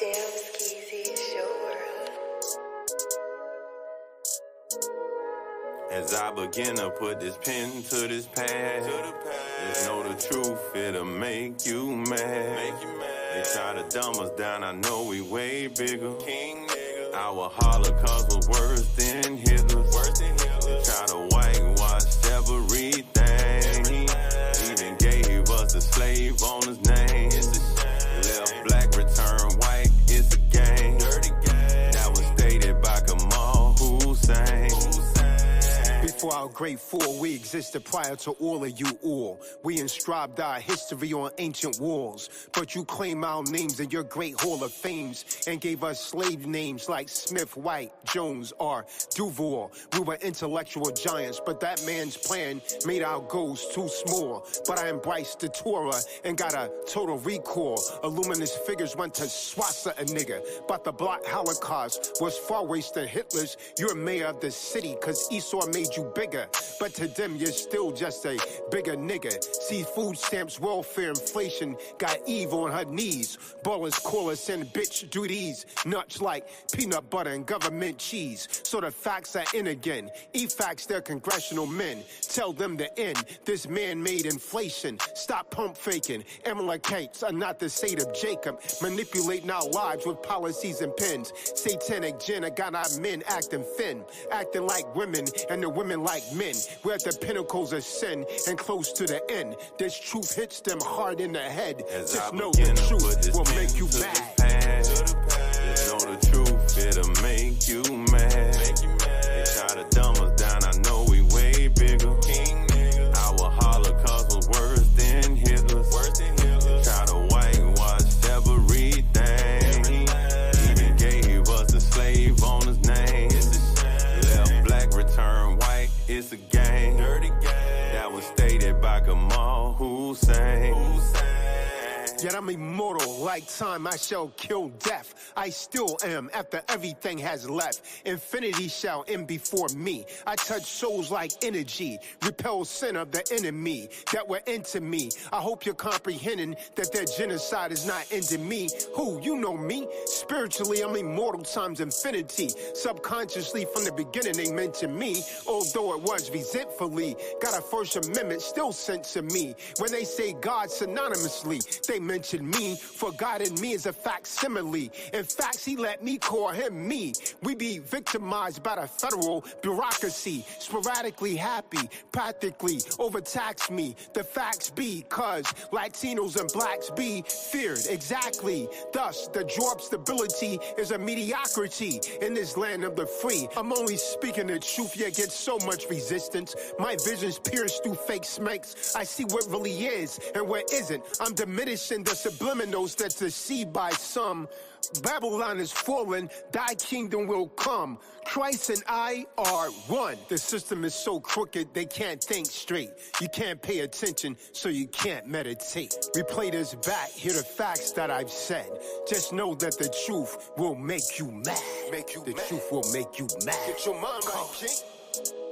Damn, Skeezy, it's your world. As I begin to put this pen to this pad, just know the truth, it'll make you mad. They try to dumb us down, I know we way bigger. Our Holocaust was worse than Hitler's. They try to whitewash everything. Even gave us a slave owner's name. Left black, return white, it's a game. That was stated by Kamal Hussein. Before our great fall, we existed prior to all of you all. We inscribed our history on ancient walls. But you claim our names in your great hall of fames and gave us slave names like Smith, White, Jones, or Duval. We were intellectual giants, but that man's plan made our goals too small. But I embraced the Torah and got a total recall. Illuminous figures went to swassa a nigga. But the Black Holocaust was far worse than Hitler's. You're mayor of the city cause Esau made you bigger, but to them you're still just a bigger nigga. See, food stamps, welfare, inflation got Eve on her knees. Ballers call us in, bitch, do these nuts like peanut butter and government cheese. So the facts are in again. E-facts, they're congressional men. Tell them to end this man-made inflation. Stop pump faking. Amalekites are not the seed of Jacob, manipulating our lives with policies and pens. Satanic gin, I got our men acting thin, acting like women and the women like men. We're at the pinnacles of sin and close to the end. This truth hits them hard in the head. As just I know the truth will make you mad. Just know the truth, it'll make you mad. They try to dumb us down, I know we way bigger. Our Holocaust was worse than Hitler's. Try to whitewash everything. Even gave us a slave owner's name. Left black, return white, it's a game. That was stated by Kamal Hussein. Yet I'm immortal, like time I shall kill death. I still am after everything has left. Infinity shall end before me. I touch souls like energy, repel sin of the enemy that were into me. I hope you're comprehending that their genocide is not into me. Who, you know me? Spiritually, I'm immortal times infinity. Subconsciously, from the beginning, they mentioned me. Although it was resentfully, got a First Amendment still sent to me. When they say God synonymously, they mention me, for God in me is a facsimile. In fact, he let me call him me. We be victimized by the federal bureaucracy, sporadically happy, practically overtax me. The facts be, cause Latinos and blacks be feared, exactly. Thus, the draw of stability is a mediocrity in this land of the free. I'm only speaking the truth, yet get so much resistance. My vision's pierced through fake smokes. I see what really is and what isn't. I'm diminishing the subliminals that's deceived by some. Babylon is fallen, thy kingdom will come. Christ and I are one. The system is so crooked, they can't think straight. You can't pay attention, so you can't meditate. Replay this back, hear the facts that I've said. Just know that the truth will make you mad. The truth will make you mad. Get your mind right, King.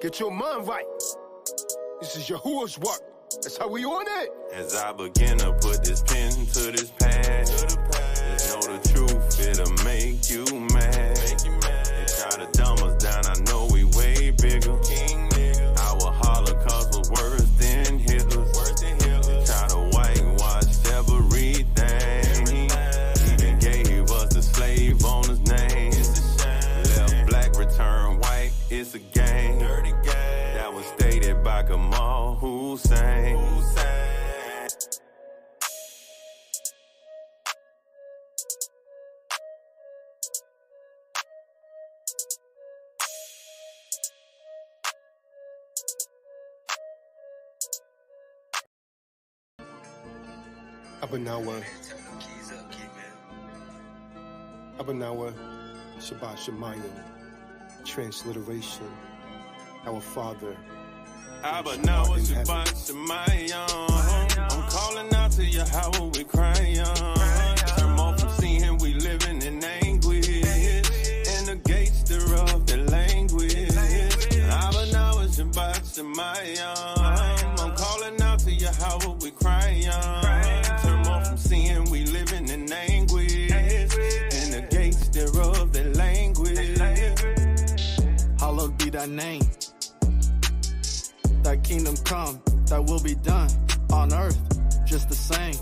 Get your mind right. This is Yahuwah's work. That's how we on it. As I begin to put this pen to this pad, just know the truth, it'll make you mad. They try to dumb us down, I know we way bigger. Our Holocaust was worse than Hitler's. They try to whitewash everything. Even gave us a slave owner's name. Left black, return white, it's a game. That was stated by Kamal Hussein. Abanawa, Shabbat Shemayim, transliteration, our Father. Abanawa, Shabbat Shemayim. I'm calling out to you, how we crying. Turn off from seeing we living in anguish. And the gates thereof the language. Abanawa, Shabbat Shemayim. I'm calling out to you, how we crying. Turn off from seeing we living in anguish. And that name. That kingdom come, that will be done on earth, just the same.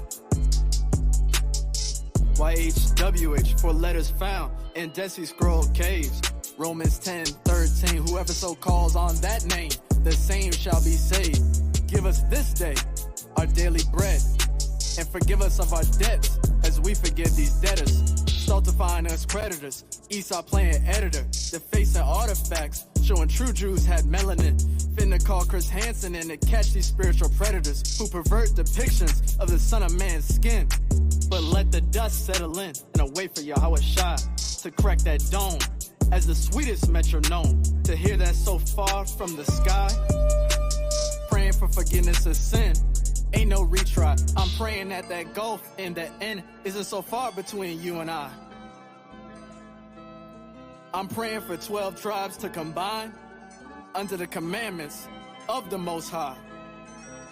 YHWH, 4 letters found in Dead Sea Scroll caves. Romans 10:13, whoever so calls on that name, the same shall be saved. Give us this day our daily bread, and forgive us of our debts as we forgive these debtors. Stultifying us creditors, Esau playing editor, defacing artifacts, showing true Jews had melanin. Finna call Chris Hansen in to catch these spiritual predators who pervert depictions of the Son of Man's skin. But let the dust settle in and wait for Yahweh Shai to crack that dome as the sweetest metronome, to hear that so far from the sky. Praying for forgiveness of sin, ain't no retry. I'm praying that that gulf in the end isn't so far between you and I. I'm praying for 12 tribes to combine under the commandments of the Most High,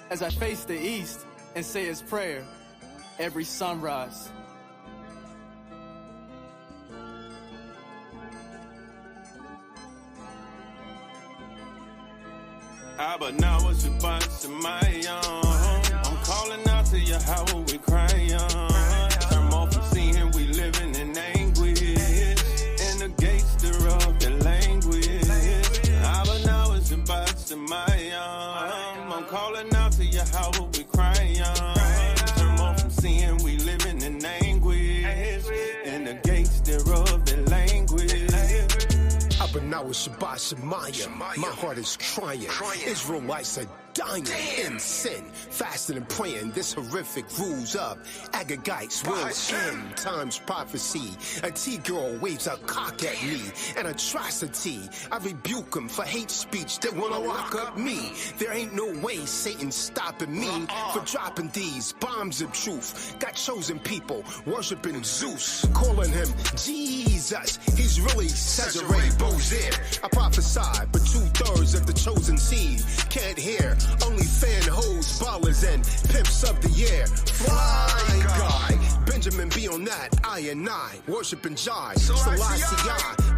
as I face the east and say his prayer every sunrise. But now it's about Shemayim. I'm calling out to you, how will we cry? Turn off from seeing we living in anguish, in the gates thereof the language. But now it's about Shemayim. I'm calling out to you, how will we cry? Turn off from seeing we living in anguish, in the gates thereof the language. But now it's Shabbat Shemayim. My heart is crying. Israelites are dying in sin. Fasting and praying, this horrific rules up. Agagites will end. Time's prophecy. A T-girl waves a cock at me. An atrocity. I rebuke them for hate speech. They wanna lock up me. There ain't no way Satan's stopping me for dropping these bombs of truth. Got chosen people worshiping Zeus, calling him Jesus. He's really Cesare Bozir. I prophesy, but 2/3 of the chosen seed can't hear. Only fan hoes, ballers, and pimps of the year. Fly guy, Benjamin be on that. I and I, worshiping Jai, Selassie.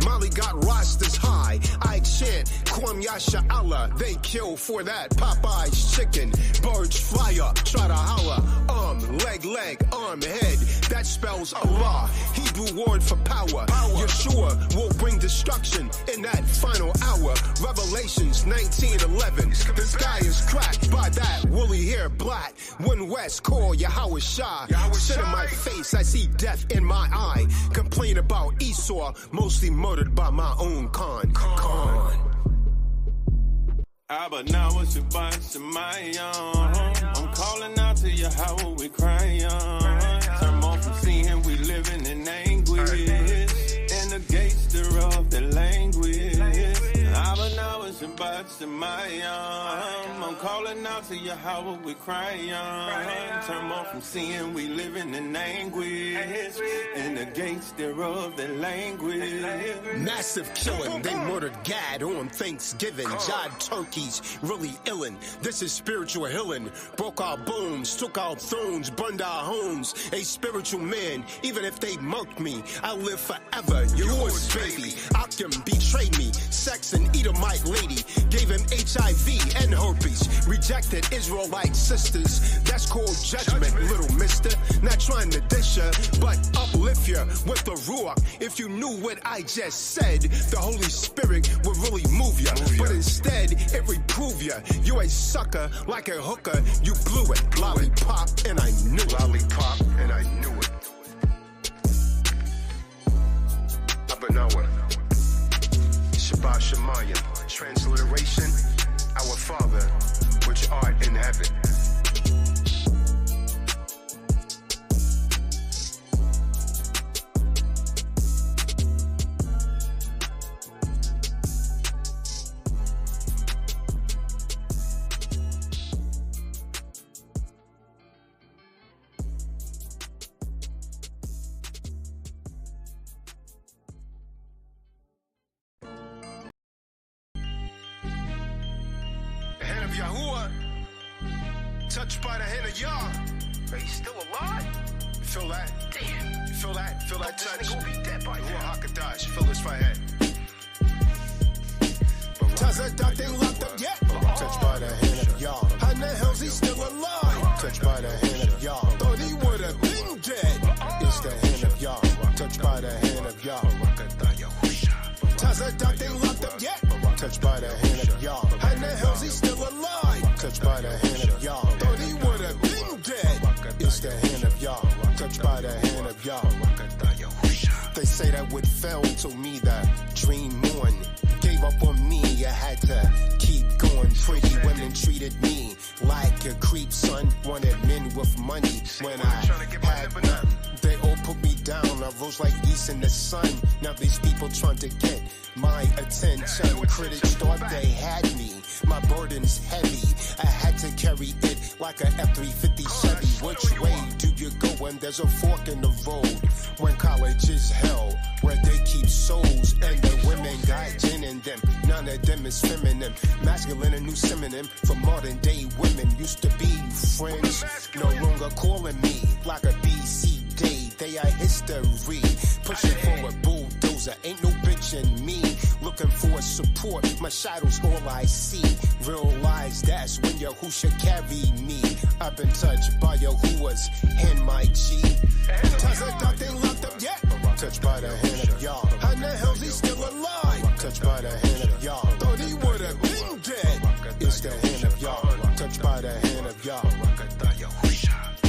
Molly got rosters high. I chant Kwam Yasha Allah. They kill for that Popeye's chicken. Birds fly up, try to holler. Arm, leg, arm, head. That spells Allah. Hebrew word for power. Yeshua will bring destruction in that final hour. Revelations 19:11. The sky is cracked by that woolly hair black. When West call Yahweh Shai. Sit in my face, I see death in my eye. Complain about Esau, mostly murdered by my own Khan. But now it's about Shemayim. I'm calling out to you, how will we cry? Turn off from seeing we living in anguish, in the gates thereof the language. But now it's about Shemayim. I'm calling out to you, how will we cry? Turn off from seeing we living in anguish, in the gates thereof the language. Massive killing, they murdered Gad on Thanksgiving. Jod turkeys, really illin'. This is spiritual healing. Broke our bones, took our thrones, burned our homes. A spiritual man, even if they murked me, I'll live forever. Yours, baby. Akim betrayed me. Sex and Edomite lady gave him HIV and herpes. Rejected Israelite sisters. That's called judgment, little mister. Not trying to dish ya, but uplift ya with the ruach. If you knew what I just said, the Holy Spirit would really move ya. But instead, it reprove ya. You a sucker like a hooker. You blew it. Lollipop, and I knew it. Lollipop, and I knew it. Abanawa. Shabbat Shemayim. Transliteration, our Father, which art in heaven. Yahuwah, touched by the hand of Yah. But he's still alive. You feel that? Damn. You feel that? Feel that touch? This nigga will be dead by now. Hakadash. Feel this right here. Cause a duck ain't locked up yet. Touched by the hand of Yah. How the hell's he still alive? Touched by the hand of Yah. Thought he would have been dead. It's the hand of Yah. Touched by the hand of Yah. Cause a duck ain't locked up yet. Touched by the hand of Yah. How the hell's he still alive? Touched by the hand of Yah. Thought he would have been dead. It's the hand of Yah. Touched by the hand of Yah. They say that what fell to me, the dream on. Gave up on me, I had to keep going. Pretty women treated me like a creep, son. Wanted men with money when I had none. They all put me down, I rose like geese in the sun. Now these people trying to get my attention. Critics thought they had me, my burden's heavy. I had to carry it like a F-350 Chevy. Which way do you go when there's a fork in the road? When college is hell, where they keep souls and the women got gin in them. None of them is feminine, masculine, a new synonym for modern day women. Used to be friends, no longer calling me like a BC day. They are history, pushing for a bulldozer. Ain't no bitch in me, looking for support. My shadow's all I see. Realize that's when your who should carry me. I've been touched by your who was in my G. Cause a duck ain't locked up yet. Touched by the hand of Yah. How the hell's he still alive? Touched by the hand of Yah. Thought he would have been dead. It's the hand of Yah. Touched by the hand of Yah.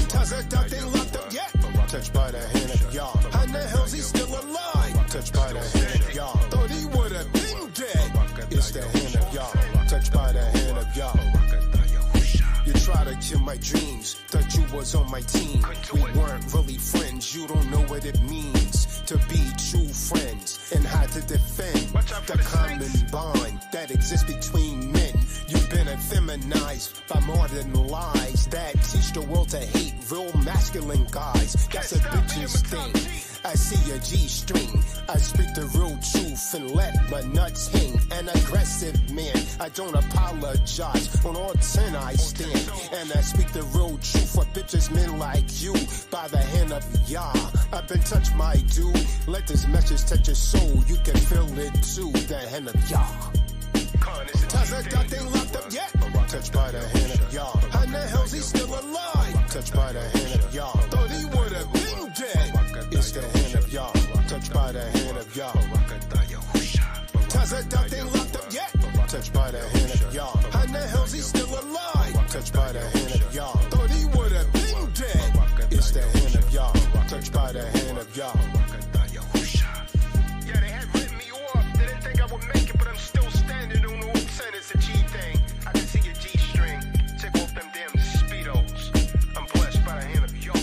Cause a duck ain't locked up yet. Touched by the hand of Yah. How the hell's he still alive? Touched by the hand of Yah. Thought he would have been dead. It's the hand of Yah. Touched by the hand of Yah. You try to kill my dreams, thought you was on my team. We weren't really friends, you don't know what it means to be true friends and how to defend the common bond that exists between men. You've been effeminized by modern lies that teach the world to hate real masculine guys. That's a bitch's thing. I see a G-string. I speak the real truth and let my nuts hang. An aggressive man, I don't apologize. On all 10 I stand, and I speak the real truth for bitches, men like you. By the hand of Yah, I've been touched, my dude. Let this message touch your soul. You can feel it too. The hand of Yah. Cause a duck ain't locked up yet. Touched by the hand of Yah. How the hell's he still alive? Touched by the hand of Yah. Thought he would have been dead. It's the hand of Yah. Touched by the hand of Yah. Cause a duck ain't locked up yet. Touched by the hand of Yah. How the hell's he still alive? Touched by the hand of Yah. Thought he would have been dead. It's the hand of Yah. Touched by the hand of Yah. Yeah, they had written me off. They didn't think I would make it, but I'm still standing on the old ten. It's a G thing. I can see your G-string. Take off them damn Speedos. I'm blessed by the hand of Yah.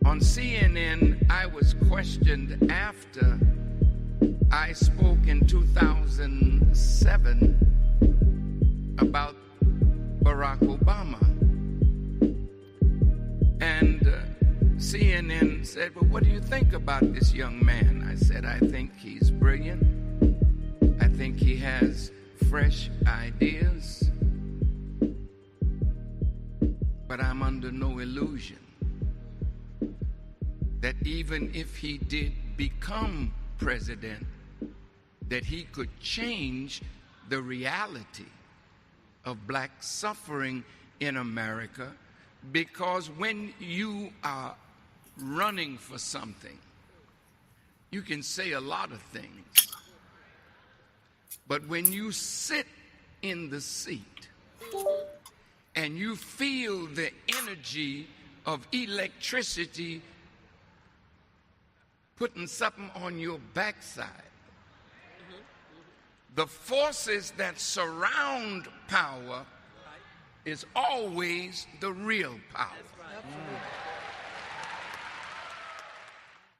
On CNN, I was questioned after I spoke in 2007 about Barack Obama. And CNN said, well, what do you think about this young man? I said, I think he's brilliant. I think he has fresh ideas. But I'm under no illusion that even if he did become president, that he could change the reality of black suffering in America, because when you are running for something, you can say a lot of things, but when you sit in the seat and you feel the energy of electricity putting something on your backside, the forces that surround power is always the real power.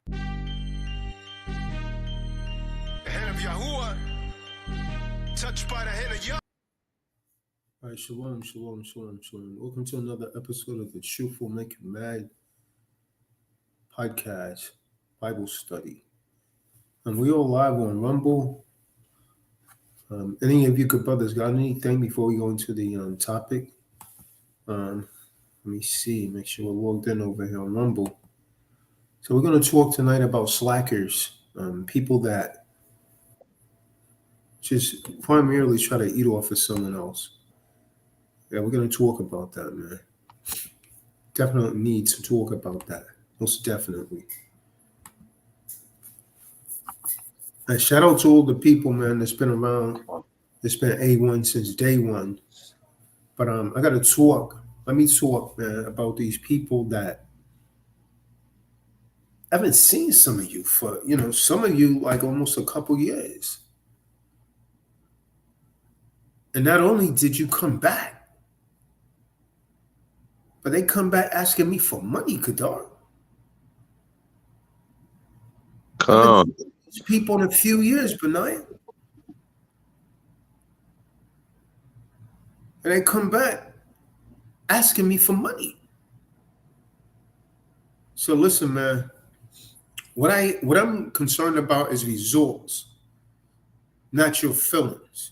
The hand of Yahuwah. Touched by the hand of Yah. All right, shalom, shalom, shalom, shalom. Welcome to another episode of the Truth Will Make You Mad podcast, Bible study. And we all live on Rumble. Any of you good brothers got anything before we go into the topic? Let me see, make sure we're logged in over here on Rumble. So we're going to talk tonight about slackers, people that just primarily try to eat off of someone else. Yeah, we're gonna talk about that, man. Definitely need to talk about that. Most definitely. And shout out to all the people, man, that's been around, that's been A1 since day one. But I gotta talk. Let me talk, man, about these people that I haven't seen some of you for, some of you like almost a couple years. And not only did you come back, but they come back asking me for money, Kadar. I haven't Con, seen these people in a few years, Benaya. And they come back asking me for money. So listen, man, what I'm concerned about is results, not your feelings.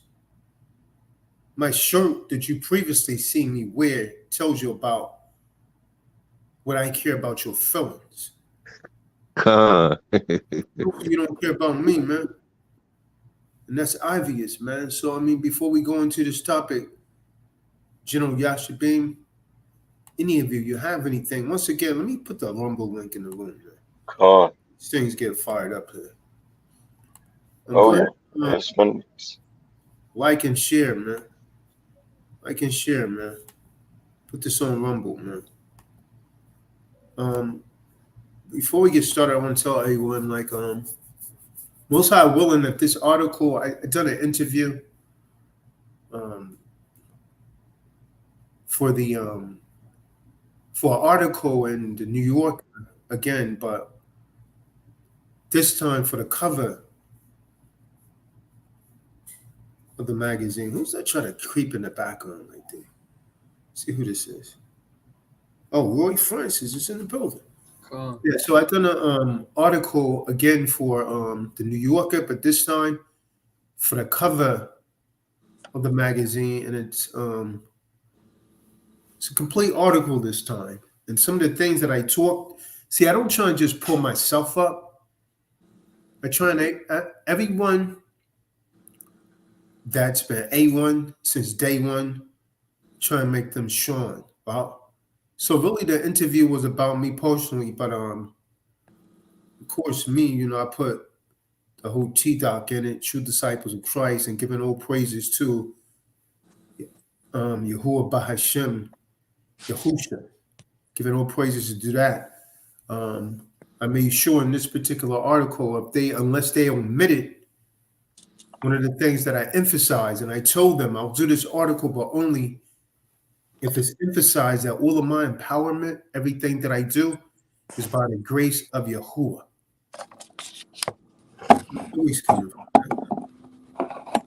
My shirt that you previously seen me wear tells you about what I care about your feelings. con. You don't care about me, man. And that's obvious, man. So I mean, before we go into this topic, General Yashabin, any of you have anything? Once again, let me put the Rumble link in the room, man. Con. These things get fired up here. And Oh go yeah. ahead, That's when like and share, man. Like and share, man. Put this on Rumble, man. Before we get started, I want to tell everyone, like, most high willing that this article, I done an interview for the for an article in the New Yorker again, but this time for the cover of the magazine. Who's that trying to creep in the background right there? See who this is. Oh, Roy Francis is in the building. Con. Yeah, so I done an article again for the New Yorker, but this time for the cover of the magazine, and it's a complete article this time. And some of the things that I talk, see, I don't try and just pull myself up. I try and everyone that's been A1 since day one, try and make them shine. Wow. So really, the interview was about me personally, but of course, me, I put the whole T-Doc in it, true disciples of Christ, and giving all praises to Yahuwah Bahashem, Yahusha, giving all praises to do that. I made sure in this particular article, unless they omitted one of the things that I emphasized, and I told them I'll do this article, but only if it's emphasized that all of my empowerment, everything that I do, is by the grace of Yahuwah. Always coming from that.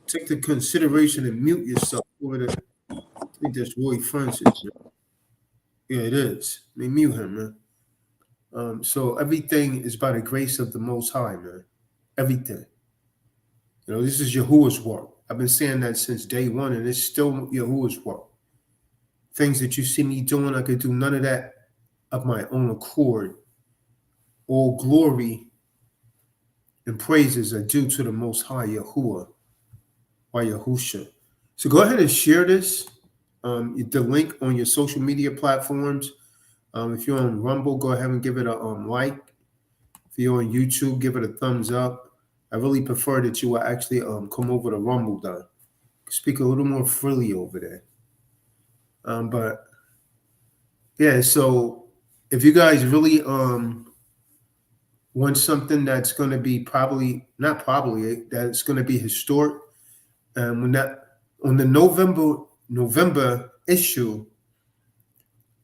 Take the consideration and mute yourself over the. I think that's Roy Francis. Man. Yeah, it is. I mean, mute him, man. So everything is by the grace of the Most High, man. Everything. This is Yahuwah's work. I've been saying that since day one, and it's still Yahuwah's work. Things that you see me doing, I could do none of that of my own accord. All glory and praises are due to the Most High Yahuwah, by Yahusha. So go ahead and share this. The link on your social media platforms. If you're on Rumble, go ahead and give it a like. If you're on YouTube, give it a thumbs up. I really prefer that you will actually come over to Rumble, though. Speak a little more freely over there. But yeah, so if you guys really want something that's going to be that's going to be historic, when that on the November issue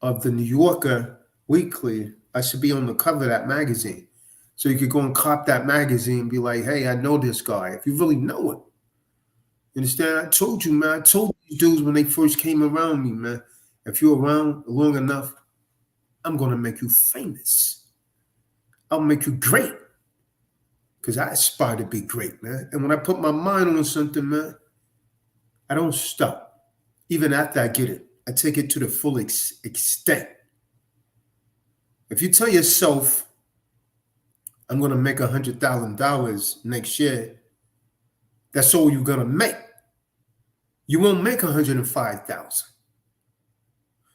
of the New Yorker Weekly, I should be on the cover of that magazine. So you could go and cop that magazine and be like, hey, I know this guy. If you really know it. You understand? I told you, man. I told these dudes when they first came around me, man. If you're around long enough, I'm going to make you famous. I'll make you great. Because I aspire to be great, man. And when I put my mind on something, man, I don't stop. Even after I get it, I take it to the full extent. If you tell yourself, I'm going to make $100,000 next year, That's all you're gonna make. You won't make 105,000.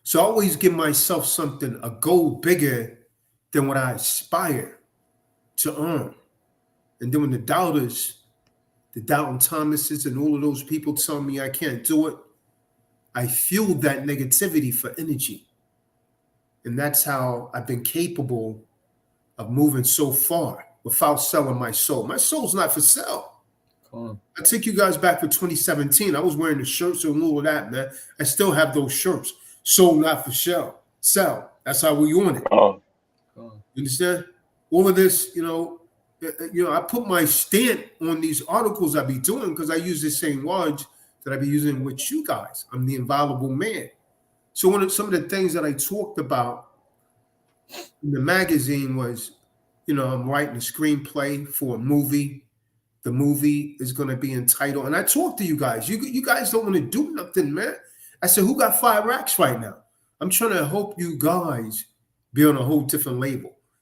So I always give myself something, a goal bigger than what I aspire to earn. And then when the doubters, the doubting Thomases, and all of those people tell me I can't do it, I fuel that negativity for energy. And that's how I've been capable of moving so far without selling my soul. My soul's not for sale. I take you guys back to 2017. I was wearing the shirts and all of that, man. I still have those shirts. Sold not for sell. That's how we on it. You understand? All of this, I put my stamp on these articles I be doing because I use the same words that I be using with you guys. I'm the inviolable man. So some of the things that I talked about in the magazine was, I'm writing a screenplay for a movie. The movie is going to be entitled, and I talked to you guys. You guys don't want to do nothing, man. I said, who got 5 racks right now? I'm trying to help you guys be on a whole different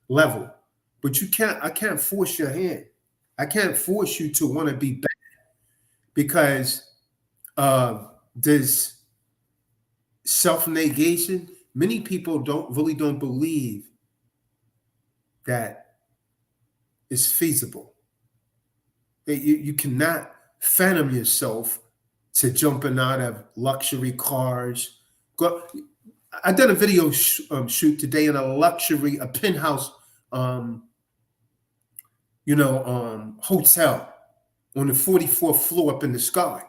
level. But I can't force your hand. I can't force you to want to be bad because there's self-negation. Many people don't believe that it's feasible. You cannot fathom yourself to jumping out of luxury cars. I did a video shoot today in a penthouse, hotel on the 44th floor up in the sky.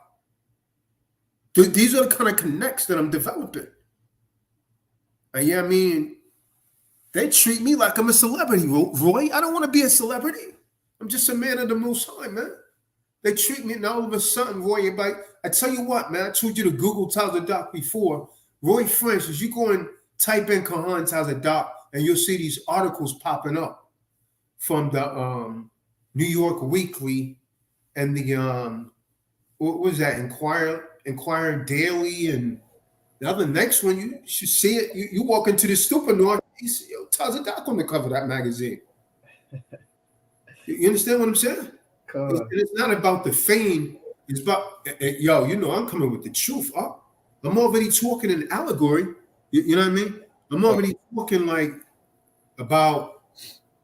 These are the kind of connects that I'm developing. And they treat me like I'm a celebrity, Roy. I don't want to be a celebrity. I'm just a man of the Most High, man. They treat me, and all of a sudden, Roy, I tell you what, man, I told you to Google Doc before. Roy Francis, you go and type in Kahan Doc, and you'll see these articles popping up from the New York Weekly and the, what was that, Inquirer Daily, and the other next one, you should see it. You walk into the stupid North, you see Doc on the cover of that magazine. You understand what I'm saying? It's not about the fame. It's about, I'm coming with the truth. I'm already talking in allegory. You know what I mean? I'm already talking about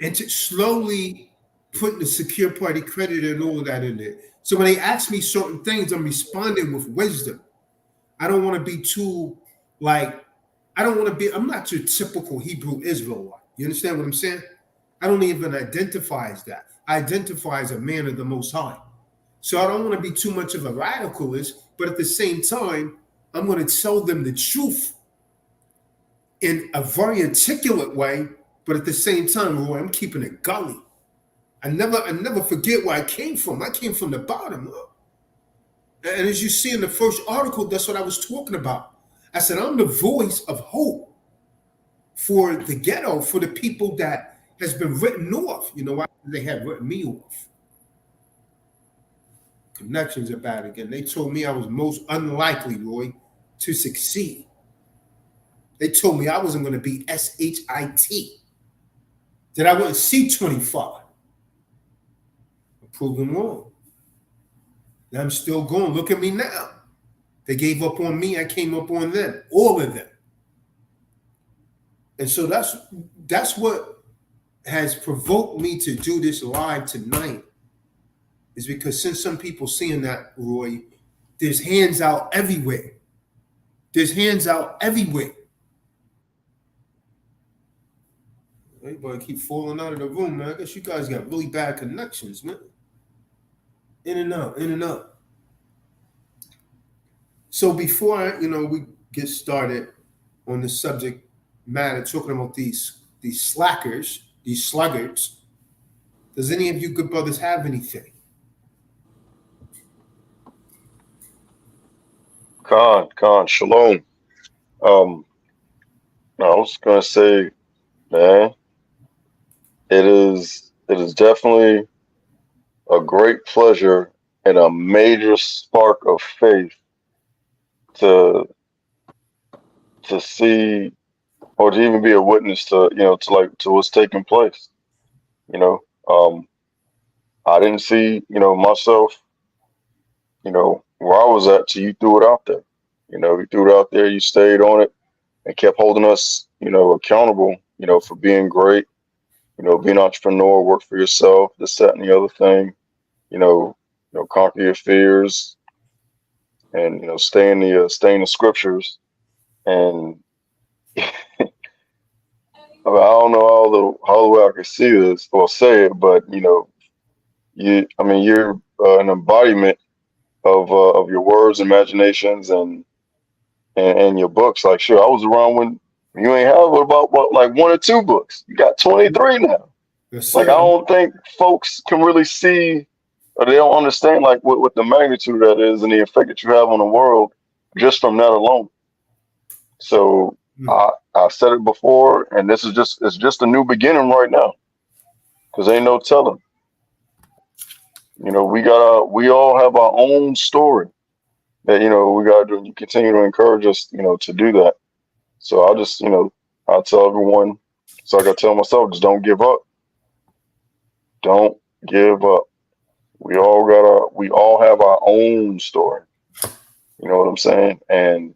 slowly putting the secure party credit and all of that in there. So when they ask me certain things, I'm responding with wisdom. I don't want to be too I'm not your typical Hebrew Israelite. You understand what I'm saying? I don't even identify as that. I identify as a man of the Most High. So I don't want to be too much of a radicalist, but at the same time, I'm going to tell them the truth in a very articulate way, but at the same time, Roy, I'm keeping it gully. I never forget where I came from. I came from the bottom. And as you see in the first article, that's what I was talking about. I said, I'm the voice of hope for the ghetto, for the people that has been written off. You know why? They had written me off. Connections are bad again. They told me I was most unlikely, Roy, to succeed. They told me I wasn't going to be SHIT, that I wouldn't see 25. I proved them wrong. And I'm still going. Look at me now. They gave up on me. I came up on them, all of them. And so that's what has provoked me to do this live tonight, is because since some people seeing that, Roy, there's hands out everywhere. There's hands out everywhere. Everybody keep falling out of the room, man. I guess you guys got really bad connections, man. In and out, in and out. So before we get started on the subject matter, talking about these slackers, these sluggards, does any of you good brothers have anything? Khan, shalom. I was gonna say, man, it is definitely a great pleasure and a major spark of faith to see or to even be a witness to to what's taking place. I didn't see myself where I was at till you threw it out there. You threw it out there, you stayed on it and kept holding us, accountable, for being great, being an entrepreneur, work for yourself, this, that, and the other thing, you know, conquer your fears and, stay in the scriptures. And I don't know how the way I can see this or say it, but, you're an embodiment of your words, imaginations, and your books. Like, sure, I was around when you ain't have about what, like one or two books. You got 23 now. Yes, Like, I sir. don't think folks can really see or they don't understand like what the magnitude of that is and the effect that you have on the world just from that alone. So Mm. I said it before, and this is just a new beginning right now because ain't no telling. We all have our own story that we gotta do. You continue to encourage us, to do that. So I'll just, I'll tell everyone. So like I tell myself, just don't give up. Don't give up. We all have our own story. You know what I'm saying? And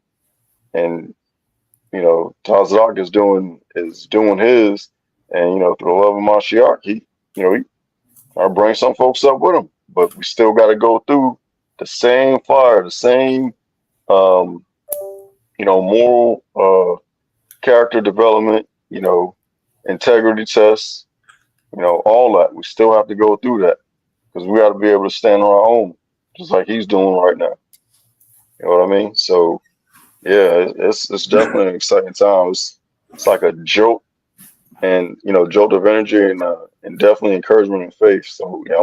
Tazak is doing his, and through the love of Mashiach, I bring some folks up with him, but we still got to go through the same fire, the same um, moral character development, integrity tests, all that. We still have to go through that because we got to be able to stand on our own, just like he's doing right now. You know what I mean? So yeah, it's definitely an exciting time. It's like a jolt and jolt of energy and definitely encouragement and faith. So yeah,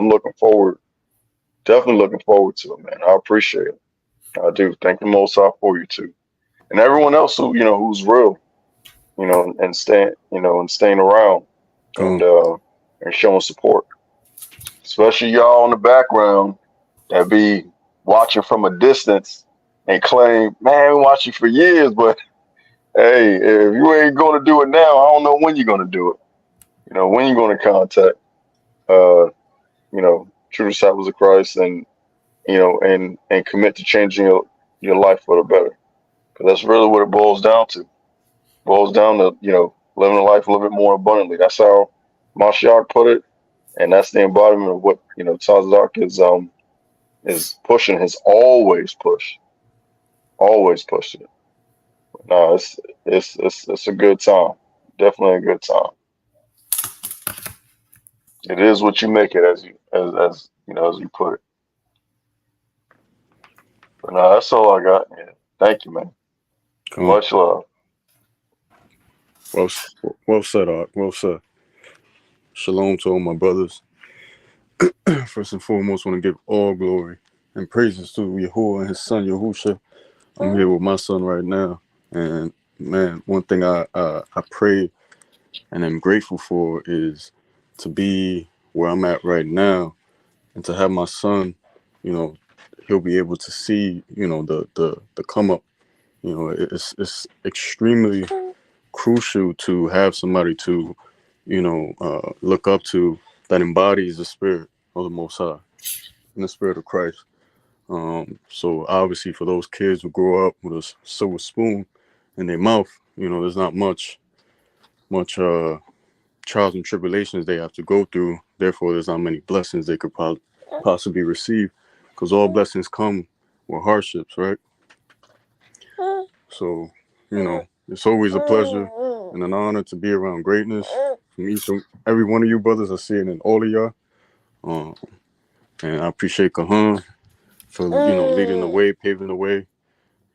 definitely looking forward to it, man. I appreciate it. I do. Thank the Most High for you too, and everyone else who's real, and staying around and Come, uh and showing support, especially y'all in the background that be watching from a distance and claim, man, we watched you for years, but hey, if you ain't going to do it now, I don't know when you're going to do it. When you're going to contact, uh, true disciples of Christ and commit to changing your life for the better. Because that's really what it boils down to. Boils down to, living a life a little bit more abundantly. That's how Mashiach put it. And that's the embodiment of what, Tazak is pushing, has always pushed it. No, it's a good time. Definitely a good time. It is what you make it, as you put it. But no, that's all I got. Yeah. Thank you, man. come. Much love. Well, well said, Art. Well said. Shalom to all my brothers. First and foremost, want to give all glory and praises to Yahuwah and his son Yahusha. I'm here with my son right now, and man, one thing I pray and am grateful for is to be where I'm at right now, and to have my son. You know, he'll be able to see. The come up. It's extremely crucial to have somebody to look up to that embodies the spirit of the Most High and the spirit of Christ. So obviously for those kids who grow up with a silver spoon in their mouth, there's not much trials and tribulations they have to go through. Therefore, there's not many blessings they could possibly receive, because all blessings come with hardships, right? So, it's always a pleasure and an honor to be around greatness from each and every one of you brothers. I see it in all of y'all. Um, and I appreciate Kahan for, leading the way, paving the way,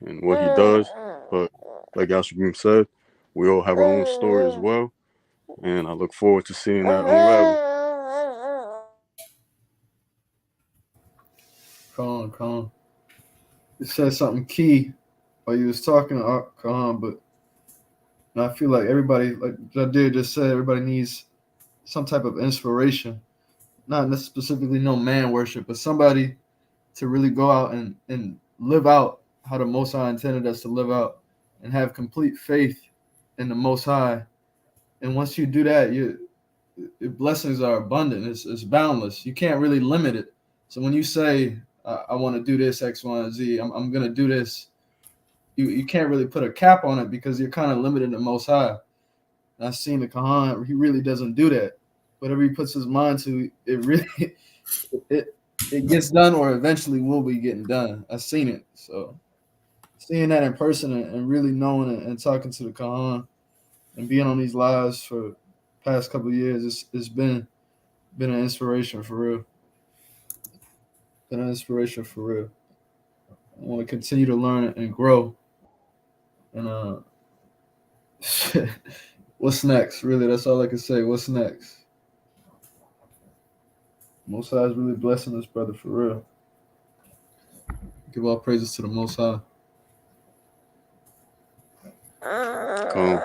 and what he does. But like Yashim said, we all have our own story as well. And I look forward to seeing that unravel. Con. You said something key while you was talking to Khan, but I feel like everybody, like Jadir just said, everybody needs some type of inspiration. Not specifically no man worship, but somebody to really go out and live out how the Most High intended us to live out and have complete faith in the Most High. And once you do that, your blessings are abundant. It's boundless. You can't really limit it. So when you say I want to do this X, Y, and Z. I'm gonna do this. You can't really put a cap on it because you're kind of limited to Most High. And I've seen the Kahan, he really doesn't do that. Whatever he puts his mind to, it really it gets done or eventually will be getting done. I've seen it. So seeing that in person and really knowing it and talking to the Kahan and being on these lives for past couple of years, it's been an inspiration for real. Been an inspiration for real. I want to continue to learn and grow. And what's next? Really, that's all I can say. What's next? Most High is really blessing this brother for real. Give all praises to the Most High. Cool.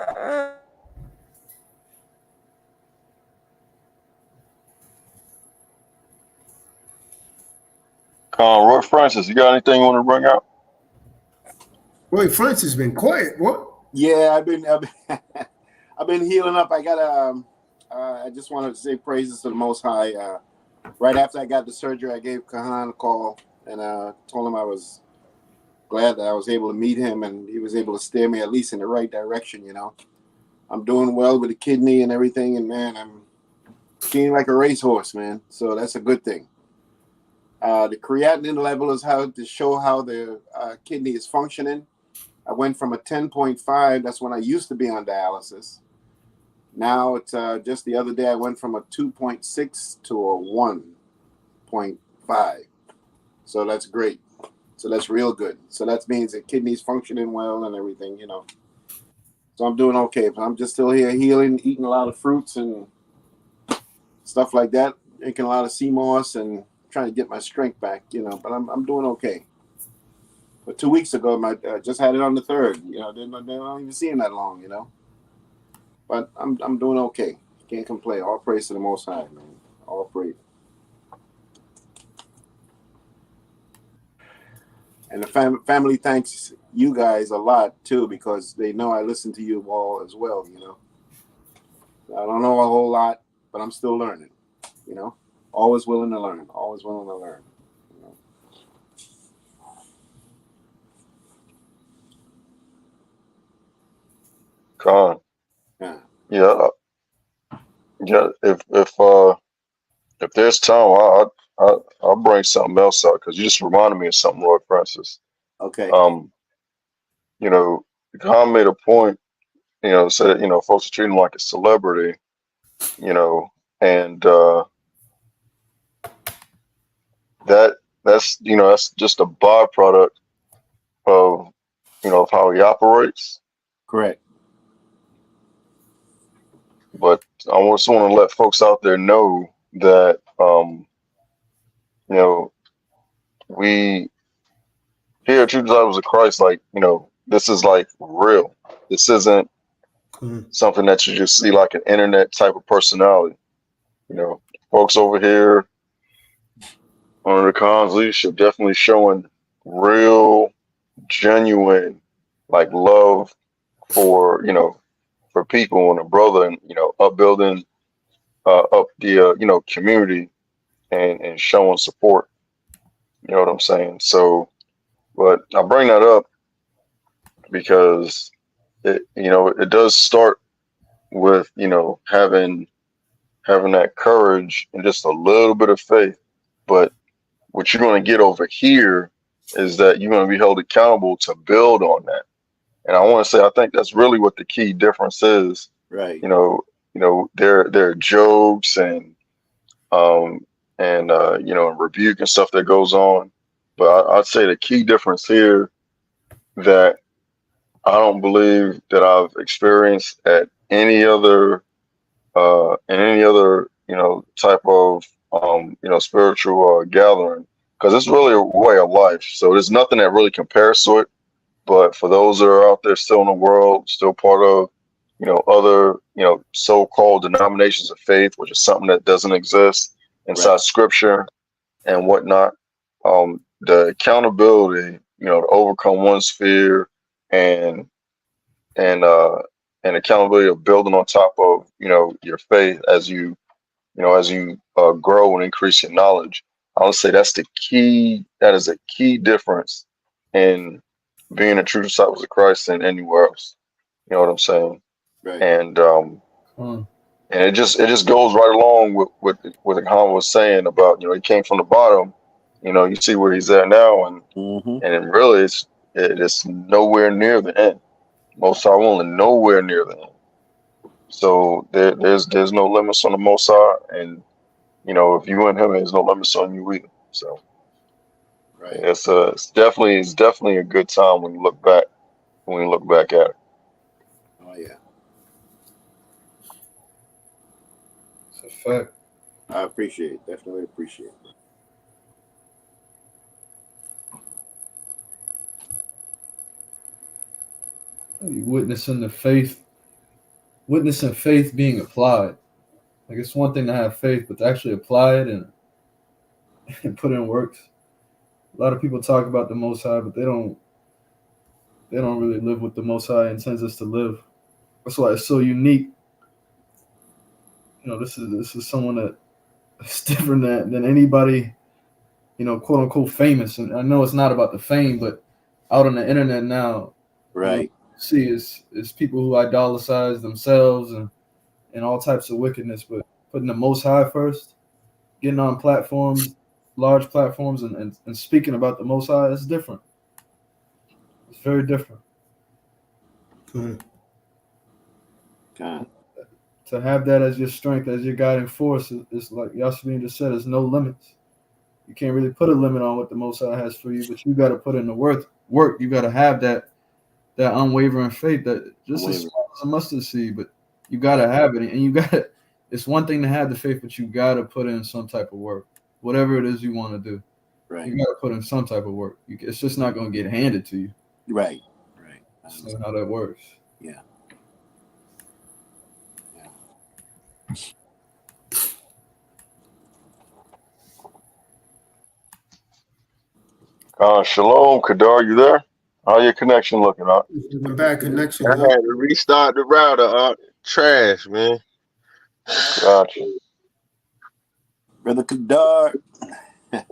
Roy Francis, you got anything you want to bring out? Roy Francis has been quiet. What? Yeah, I've been I've been healing up. I just wanted to say praises to the Most High. Right after I got the surgery, I gave Kahan a call and told him I was glad that I was able to meet him and he was able to steer me at least in the right direction. You know, I'm doing well with the kidney and everything, and man, I'm skiing like a racehorse, man. So that's a good thing. The creatinine level is how to show how the kidney is functioning. I went from a 10.5. That's when I used to be on dialysis. Now it's just the other day I went from a 2.6 to a 1.5. So that's great. So that's real good. So that means the kidney's functioning well and everything, you know. So I'm doing okay. But I'm just still here healing, eating a lot of fruits and stuff like that, drinking a lot of sea moss and trying to get my strength back, you know. But I'm doing okay. But 2 weeks ago, I just had it on the 3rd. You know, they're not even seeing that long, you know. But I'm doing okay. Can't complain. All praise to the Most High, man. All praise. And the family thanks you guys a lot too, because they know I listen to you all as well. You know, I don't know a whole lot, but I'm still learning. You know, always willing to learn. Always willing to learn. You know? Con. Yeah. Yeah. If there's time, I'll bring something else out because you just reminded me of something, Roy Francis. Okay. You know, Khan made a point. You know, said folks are treating him like a celebrity. You know, and that's just a byproduct of of how he operates. Correct. But I just want to let folks out there know that we here at True Disciples of Christ, like, this is like real. This isn't something that you just see like an internet type of personality. Folks over here under the Khan's leadership definitely showing real, genuine, like love for for people and a brother, and upbuilding up the community and showing support. You know what I'm saying? So, but I bring that up because it does start with having that courage and just a little bit of faith. But what you're going to get over here is that you're going to be held accountable to build on that. And I want to say, I think that's really what the key difference is. Right. There are jokes and rebuke and stuff that goes on. But I'd say the key difference here that I don't believe that I've experienced at any other type of spiritual gathering, because it's really a way of life. So there's nothing that really compares to it. But for those that are out there still in the world, still part of other so-called denominations of faith, which is something that doesn't exist inside Scripture and whatnot, the accountability, to overcome one's fear and accountability of building on top of your faith as you grow and increase your knowledge. I I'll say that's the key. That is a key difference in being a true disciple of Christ than anywhere else. You know what I'm saying? Right. And it just goes right along with what Han was saying about, he came from the bottom. You see where he's at now, and it really it's nowhere near the end. Most High willing, nowhere near the end. So there's no limits on the Most High, and if you and him, there's no limits on you either. So Right. it's definitely a good time when you look back at it. Oh yeah. It's a fact. I appreciate it. Definitely appreciate it. You witnessing faith being applied. Like, it's one thing to have faith, but to actually apply it and put in works. A lot of people talk about the Most High, but they don't really live what the Most High intends us to live. That's why it's so unique. This is someone that's different than anybody, quote unquote famous. And I know it's not about the fame, but out on the internet now, right, see is people who idolatrize themselves and all types of wickedness, but putting the Most High first, getting on platforms, large platforms, and speaking about the Most High, it's different. It's very different. God. To have that as your strength, as your guiding force, is like Yasmin just said, there's no limits. You can't really put a limit on what the Most High has for you, but you got to put in the work. You got to have that unwavering faith, that just as small as a mustard seed, but you got to have it. And you got to, it's one thing to have the faith, but you got to put in some type of work, whatever it is you want to do. Right. You got to put in some type of work. It's just not going to get handed to you. Right. That's not how that works. Yeah. Shalom, Kadar, you there? How your connection looking up? Bad connection. I had to restart the router. Trash, man. Gotcha. Brother Kadar.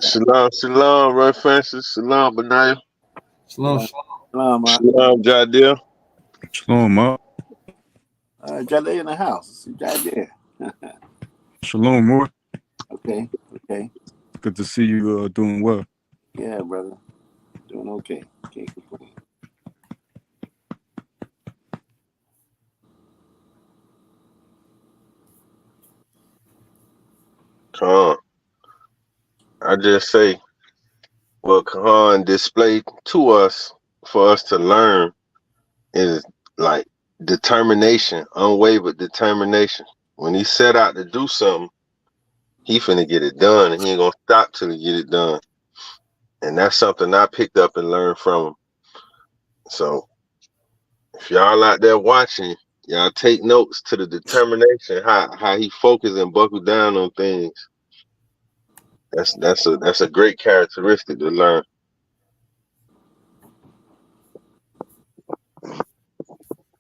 Shalom, Roy Francis. Shalom, Benaya. Shalom. Shalom, Jadil. Shalom, Mark. Jadil in the house. Jadil. Shalom, Mark. Okay. Good to see you doing well. Yeah, brother. Doing okay. Can't complain. Khan. I just say what Khan displayed to us for us to learn is like determination, unwavered determination. When he set out to do something, he finna get it done, and he ain't gonna stop till he get it done. And that's something I picked up and learned from him. So if y'all out there watching, y'all take notes to the determination, how he focused and buckled down on things. That's a great characteristic to learn.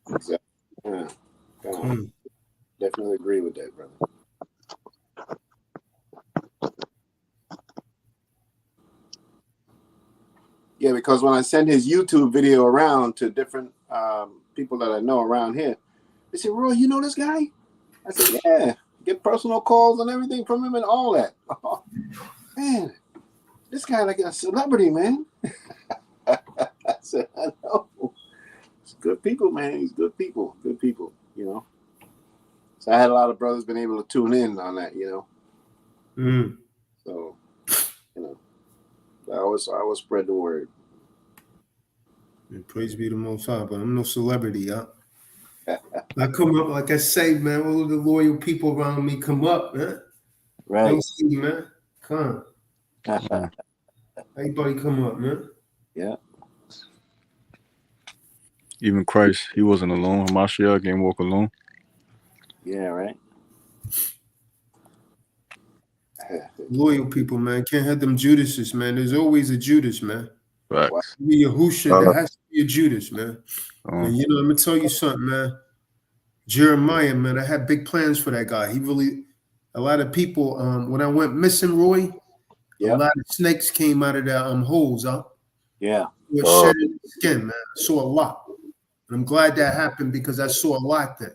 Exactly. Definitely agree with that, brother. Yeah, because when I send his YouTube video around to different people that I know around here, they say, "Roy, you know this guy?" I said, "Yeah." Get personal calls and everything from him and all that. Oh, man, this guy like a celebrity, man. I said, "I know. It's good people, man. He's good people. Good people, So I had a lot of brothers been able to tune in on that, So, I always spread the word. And praise be the Most High, but I'm no celebrity, huh? I come up, like I say, man, all the loyal people around me come up, man. Right. Don't see, man. Come on. Everybody come up, man. Yeah. Even Christ, he wasn't alone. Hamashiach didn't walk alone. Yeah, right. Loyal people, man. Can't have them Judases, man. There's always a Judas, man. Facts. Be a Husha, there has to be a Judas, man. And I'm gonna tell you something, man. Jeremiah, man, I had big plans for that guy. A lot of people, when I went missing, Roy, A lot of snakes came out of their holes, huh? Yeah. It was shedding skin, man. I saw a lot. And I'm glad that happened because I saw a lot then.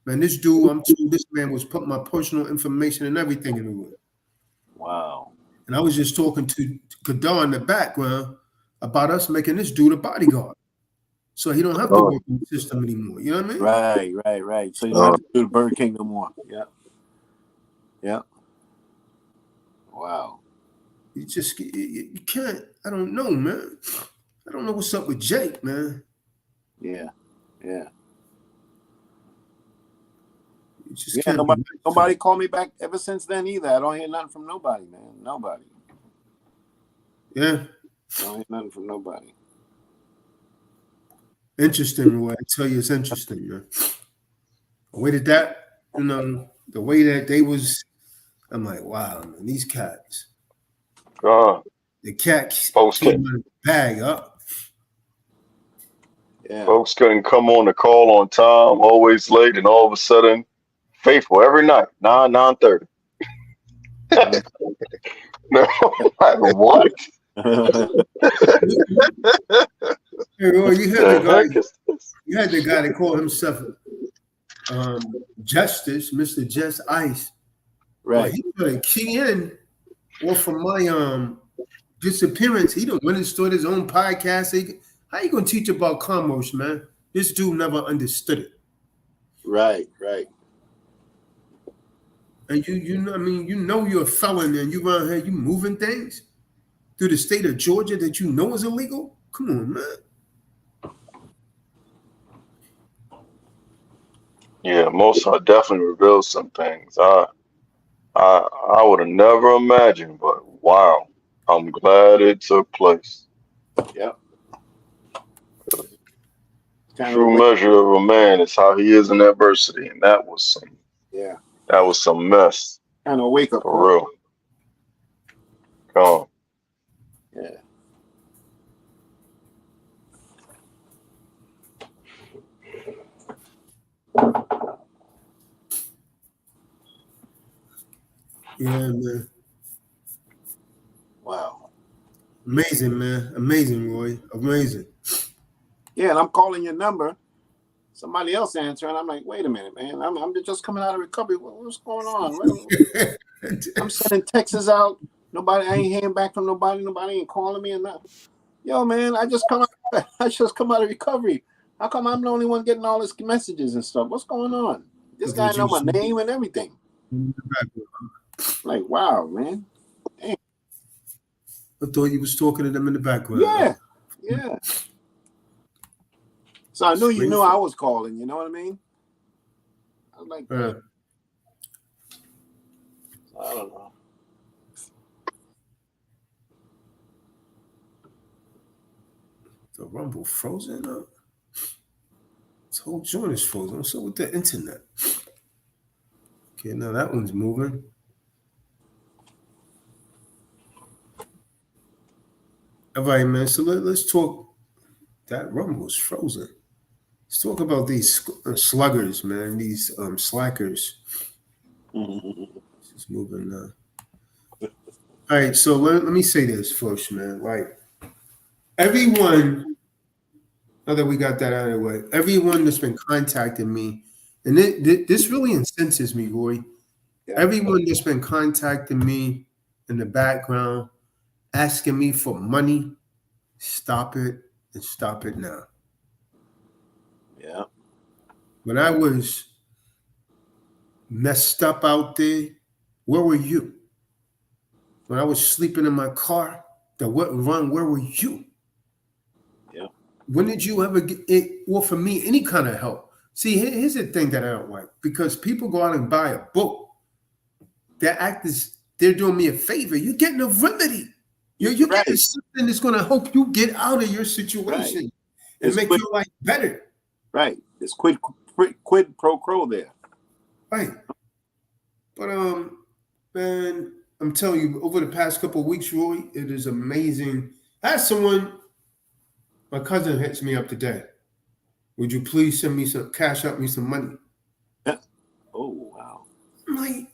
Man, this dude, I'm told this man was putting my personal information and everything in the room. Wow. And I was just talking to Kadar in the background about us making this dude a bodyguard. So he don't have to work in the system anymore. You know what I mean? Right. So you don't have to do the Burger King no more. Yeah. Wow. You just you can't. I don't know, man. I don't know what's up with Jake, man. Yeah. You just can't. Nobody called me back ever since then either. I don't hear nothing from nobody, man. Nobody. Yeah. I don't hear nothing from nobody. Interesting, Roy. I tell you, it's interesting, man. The way that the way that they was, I'm like, wow, man, these cats. The cat came out of the bag up. Yeah. Folks couldn't come on the call on time, always late, and all of a sudden, faithful every night, 9:30. No, what? Hey, Roy, you had the guy that called himself Justice, Mr. Just Ice. Right. Well, he put a key in off of my disappearance. He done went and started his own podcast. How you gonna teach about commerce, man? This dude never understood it. Right. And you know, I mean, you know you're a felon and you around here, you moving things through the state of Georgia that you know is illegal. Come on, man. Yeah, Mozart definitely revealed some things. I would have never imagined, but wow, I'm glad it took place. Yep. True measure of a man is how he is in adversity, and that was some mess. Kind of wake up for real. Come on. Yeah. Yeah, man. Wow. Amazing, man. Amazing, Roy. Amazing. Yeah, and I'm calling your number. Somebody else answering. I'm like, wait a minute, man. I'm just coming out of recovery. What's going on? I'm sending texts out. Nobody. I ain't hearing back from nobody. Nobody ain't calling me or nothing. Yo, man, I just come out of recovery. How come I'm the only one getting all these messages and stuff? What's going on? This guy know my name and everything. Like, wow, man. Damn. I thought you was talking to them in the background. Yeah. So I knew you knew I was calling. You know what I mean? I was like, I don't know. The Rumble frozen up. This whole joint is frozen. What's up with the internet? Okay, now that one's moving. All right, man. So let's talk. That Rumble's frozen. Let's talk about these sluggers, man. These slackers. It's moving now. All right, so let me say this first, man. Like, everyone, now that we got that out of the way, everyone that's been contacting me, and this really incenses me, Roy. Yeah. Everyone that's been contacting me in the background, asking me for money, stop it and stop it now. Yeah. When I was messed up out there, where were you? When I was sleeping in my car, where were you? Yeah. When did you ever offer me any kind of help? See, here's the thing that I don't like, because people go out and buy a book. They're doing me a favor. You're getting a remedy. You're getting something that's going to help you get out of your situation and make your life better. Right. It's quid pro quo there. Right. But man, I'm telling you, over the past couple of weeks, Roy, it is amazing. I had my cousin hits me up today. Would you please send me some cash, up me some money? Oh, wow. I'm like,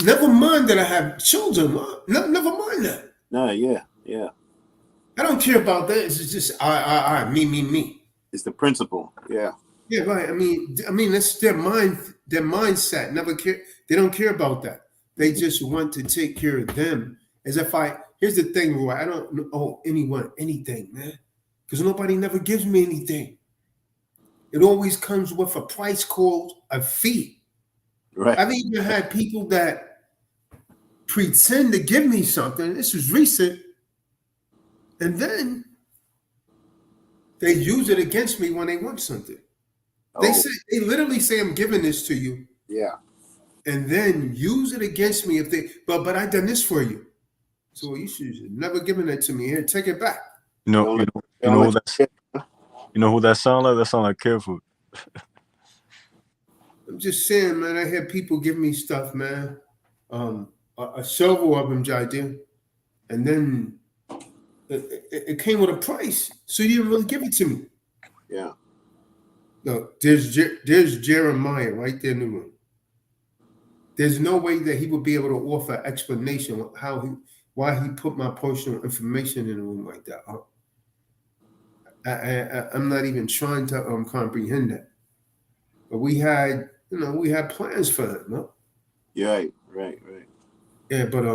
Never mind that I have children. Never mind that. No, yeah. I don't care about that. It's just me. It's the principle. Yeah. Yeah, right. I mean that's their mindset. Never care. They don't care about that. They just want to take care of them. As if here's the thing, Roy. I don't owe anyone anything, man, because nobody never gives me anything. It always comes with a price called a fee. Right. I've even had people that pretend to give me something. This was recent, and then they use it against me when they want something. They literally say, "I'm giving this to you." Yeah. And then use it against me if they. But I done this for you, so you should have never given it to me. Here, take it back. You know who that sound like? That sound like Careful. I'm just saying, man. I had people give me stuff, man. Several of them, Jai, and then it came with a price, so you didn't really give it to me. Yeah. No, there's Jeremiah right there in the room. There's no way that he would be able to offer an explanation of why he put my personal information in a room like that. I'm not even trying to comprehend that. But we had plans for him. No? Yeah, right. Yeah, but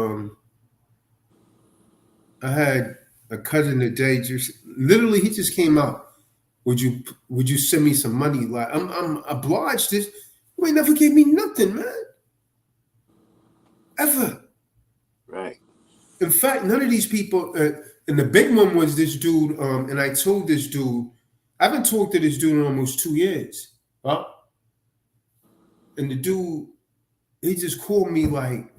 I had a cousin today. He just came out. Would you send me some money? Like I'm obliged. You ain't never gave me nothing, man. Ever. Right. In fact, none of these people, and the big one was this dude, and I told this dude, I haven't talked to this dude in almost 2 years. Huh? And the dude, he just called me like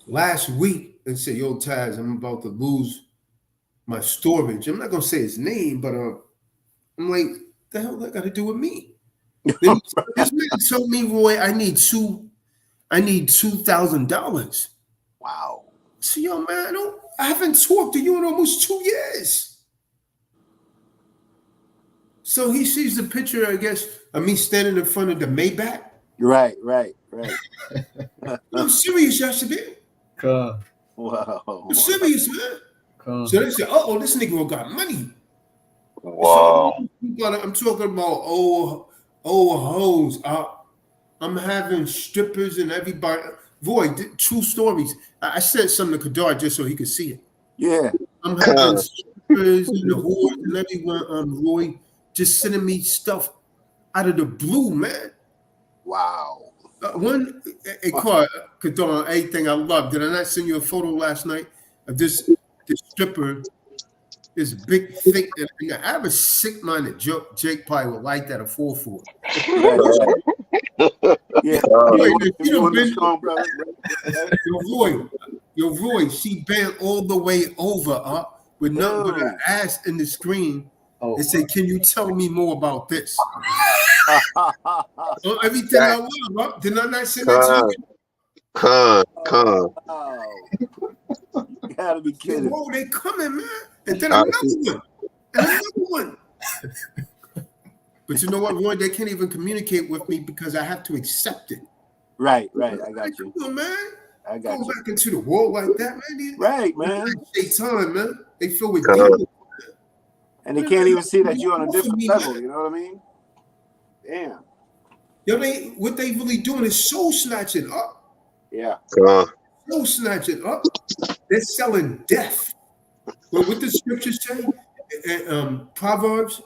last week and said, "Yo, Taz, I'm about to lose my storage." I'm not gonna say his name, but I'm like, the hell that got to do with me? Then this man told me, Roy, I need $2,000. Wow. So, yo, man, I haven't talked to you in almost 2 years. So he sees the picture, I guess, of me standing in front of the Maybach. Right. I'm serious, Yashabir. Wow. I'm serious, man. So they say, this nigga got money. Wow. So I'm talking about old hoes. I'm having strippers and everybody. Boy, true stories. I said something to Kadar just so he could see it. Yeah. I'm having strippers and the whores and everyone, Roy, just sending me stuff out of the blue, man. Wow. Kadar, everything I love. Did I not send you a photo last night of this stripper? This big, thick, and I have a sick-minded joke. Jake probably would like that, a 4-4. Yeah. Your Roy, she bent all the way over, with nothing but her ass in the screen. And said, "Can you tell me more about this?" Everything I love, did I not send that to you? Con. You gotta be kidding. Whoa, they coming, man. And then another one. But you know what, Roy? They can't even communicate with me because I have to accept it. Right. I got you. Come on, man. I got Go you. back into the world like that, man. Right, man. They time, man. They feel with demons. And they can't even see that you're on a different level. You know what I mean? Damn. Yo, what they really doing is soul snatching up. Yeah. Soul snatching up. They're selling death. Well, what the scriptures say, Proverbs.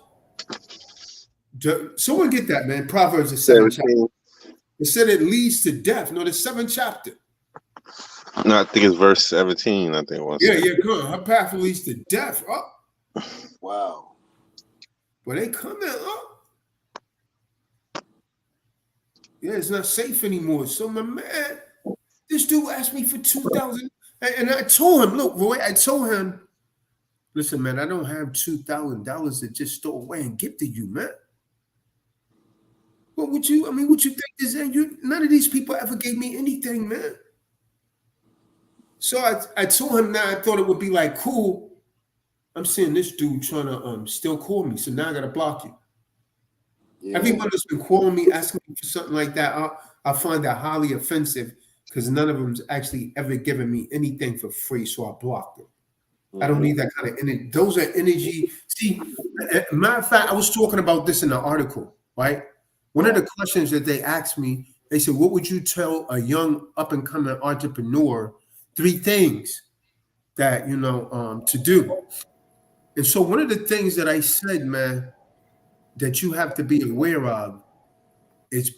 Someone get that, man. Proverbs, the 7th chapter. It said it leads to death. No, the 7th chapter. No, I think it's verse 17. I think it was. Yeah, good. Her path leads to death. Wow. But they coming up. Yeah, it's not safe anymore. So my man, this dude asked me for $2,000, and I told him, look, Roy, listen, man, I don't have $2,000 to just store away and give to you, man. What would you think is that? None of these people ever gave me anything, man. So I told him now I thought it would be like cool. I'm seeing this dude trying to still call me, so now I gotta block you. Yeah. Everyone that's been calling me, asking me for something like that, I find that highly offensive. because none of them's actually ever given me anything for free, so I blocked them. I don't need that kind of energy. Those are energy. See, matter of fact, I was talking about this in the article, right? One of the questions that they asked me, they said, what would you tell a young up-and-coming entrepreneur 3 things that, to do? And so one of the things that I said, man, that you have to be aware of is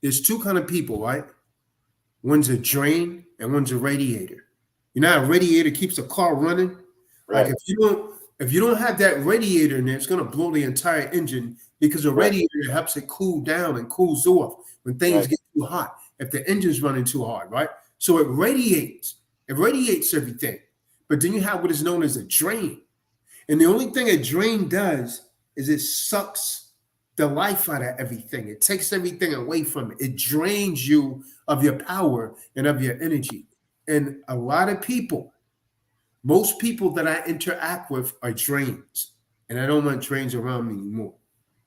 there's 2 kind of people, right? One's a drain and one's a radiator. You know how a radiator keeps a car running? Right. Like if you don't have that radiator in there, it's gonna blow the entire engine because a radiator helps it cool down and cools off when things get too hot. If the engine's running too hard, right? So it radiates everything. But then you have what is known as a drain. And the only thing a drain does is it sucks the life out of everything. It takes everything away from it. It drains you of your power and of your energy. And a lot of people, most people that I interact with are drains. And I don't want drains around me anymore.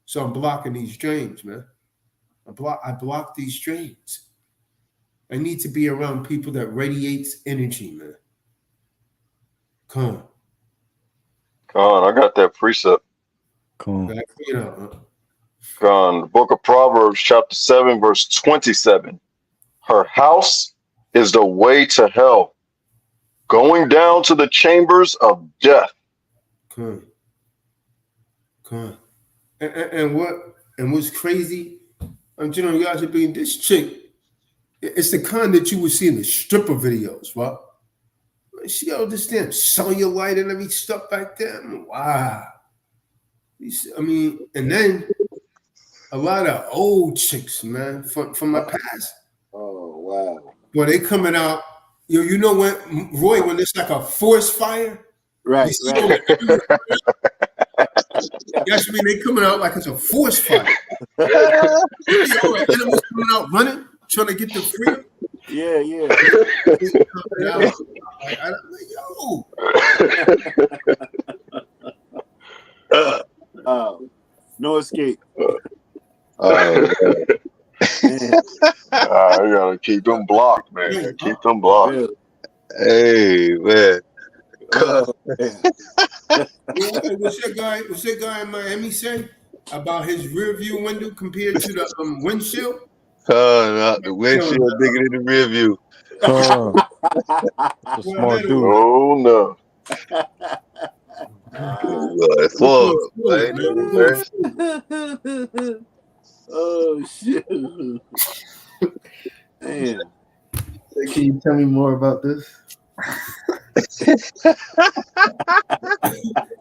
So I'm blocking these drains, man. I block these drains. I need to be around people that radiates energy, man. Come Con, I got that precept. Cool. on. Con, the book of Proverbs, chapter 7, verse 27. Her house is the way to hell, going down to the chambers of death. Come. And what's crazy, you guys are being this chick. It's the kind that you would see in the stripper videos, right? She got all this damn cellulite and every stuff back there. Wow. And then a lot of old chicks, man, from my past. Oh, wow. When they coming out, you know when, Roy, when it's like a forest fire? Right. Yes, I mean, they coming out like it's a forest fire. Animals coming out running, trying to get the freedom. Yeah. No escape. I gotta keep them blocked, man. Keep them blocked. Really? Hey, man. Oh, man. What's that guy in Miami say about his rear view window compared to the windshield? No, the windshield bigger than the rear view. That's a smart dude. Oh no. Oh shit. Man. Can you tell me more about this?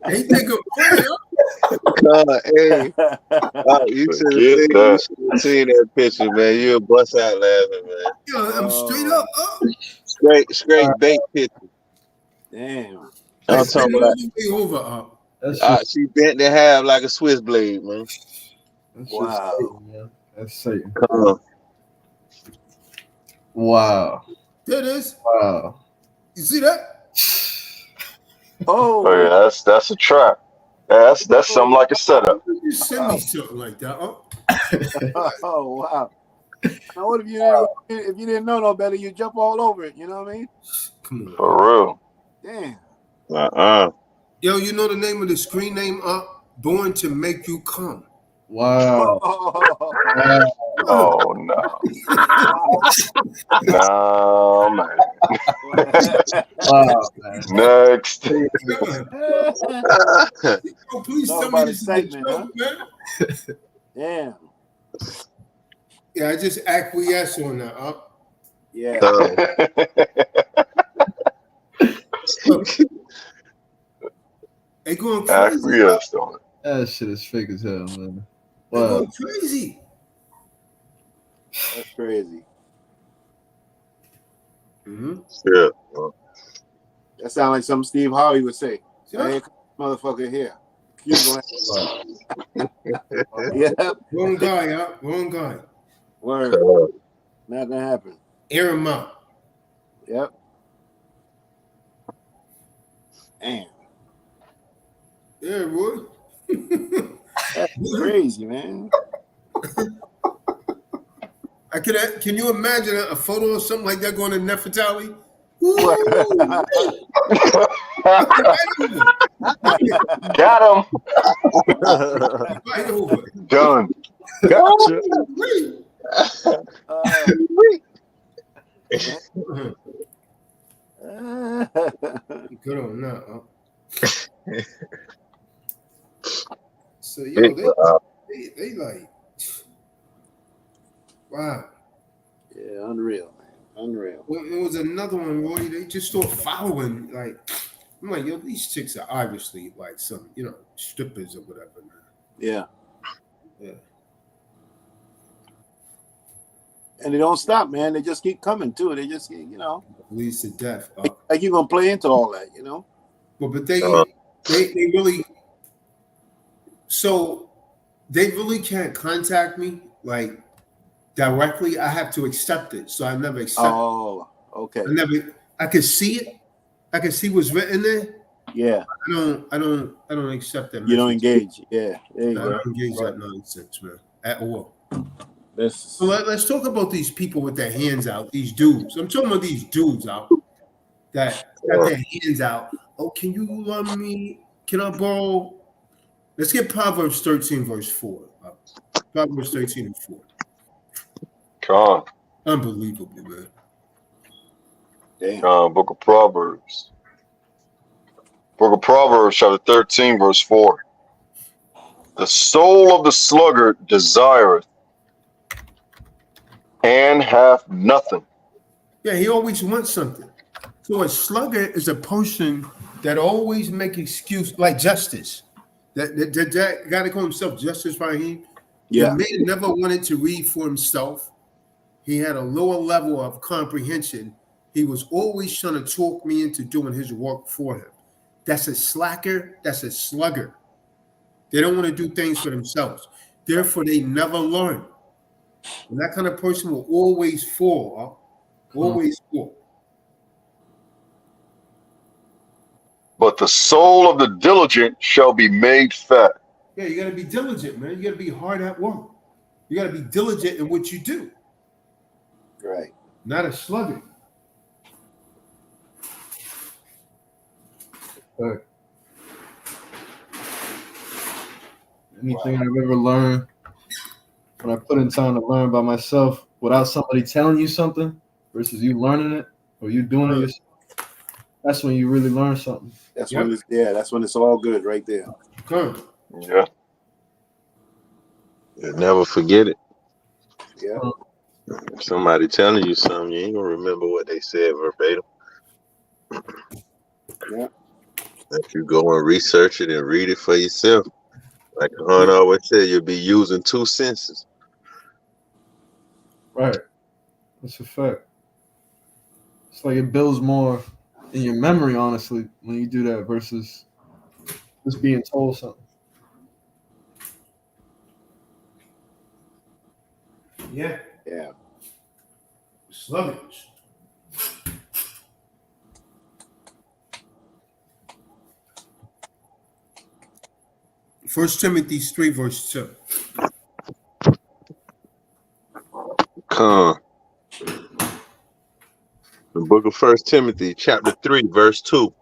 They think of Hey, you should have seen that picture, man. You'll bust out laughing, man. Yo, I'm straight up. Straight bait picture. Damn. I'm talking about. Over. She bent in half like a Swiss blade, man. Wow. Satan, that's Satan. Come on. Wow. There it is. Wow. You see that? Oh, yeah, that's a trap. That's something like a setup. You send me something like that. Oh wow. Now what if you didn't know no better, you jump all over it, you know what I mean? Come on. For real. Damn. Yo, you know the name of the screen name up? Born to Make You Come. Wow. Oh no. No, man. Wow, man. Next. Oh, please Talk tell me about this is a excitement, joke, man. Damn. Yeah, I just acquiesce on that. Yeah. They going crazy. Acquiesced on it. That shit is fake as hell, man. They Wow. going crazy. That's crazy. Mm-hmm. Yeah. That sounds like something Steve Harvey would say. Yeah. Hey, motherfucker here. Yeah. Wrong guy, wrong guy. Word. Not gonna happen. Air him out. Yep. Damn. Yeah, boy. That's crazy, man. I Can you imagine a photo of something like that going to Nefertali? Woo! Got him. Right over. Done. Gotcha. Good on that. So yo, they like, wow. Yeah, unreal, man. Unreal. Well, it was another one, Roy. They just start following. Like, I'm like, yo, these chicks are obviously like some, strippers or whatever, man. Yeah. Yeah. And they don't stop, man. They just keep coming too. They just, Leads to death. like you're gonna play into all that, But they really, so they really can't contact me like directly. I have to accept it. So I never accept Oh, okay. I can see it. I can see what's written there. Yeah. I don't accept that. You don't message. engage. Yeah. There you I go. don't engage that nonsense, man, at all. So let's talk about these people with their hands out, these dudes. I'm talking about these dudes out that got their hands out. Oh, can you love me? Can I borrow? Let's get Proverbs 13, verse 4. Proverbs 13 and 4. Come on. Unbelievable, man. Damn. Book of Proverbs. Book of Proverbs, chapter 13, verse 4. The soul of the sluggard desireth and hath nothing. Yeah, he always wants something. So a sluggard is a person that always make excuse, like Justice. That guy that call himself Justice Raheem. Yeah. The man never wanted to read for himself. He had a lower level of comprehension. He was always trying to talk me into doing his work for him. That's a slacker. That's a sluggard. They don't want to do things for themselves. Therefore, they never learn. And that kind of person will always fall. Always fall. But the soul of the diligent shall be made fat. Yeah, you got to be diligent, man. You got to be hard at work. You got to be diligent in what you do. Right. Not a sluggard. Anything I've ever learned, when I put in time to learn by myself without somebody telling you something versus you learning it or you doing it yourself, that's when you really learn something. That's when it's all good right there. Good. Yeah. You'll never forget it. Yeah. If somebody telling you something, you ain't gonna remember what they said verbatim. Yeah. If you go and research it and read it for yourself, like Hun always said, you'll be using two senses. Right. That's a fact. It's like it builds more in your memory, honestly, when you do that versus just being told something. Yeah. Yeah. Sluggish. First Timothy 3, verse 2. Come. The book of 1 Timothy, chapter 3, verse 2.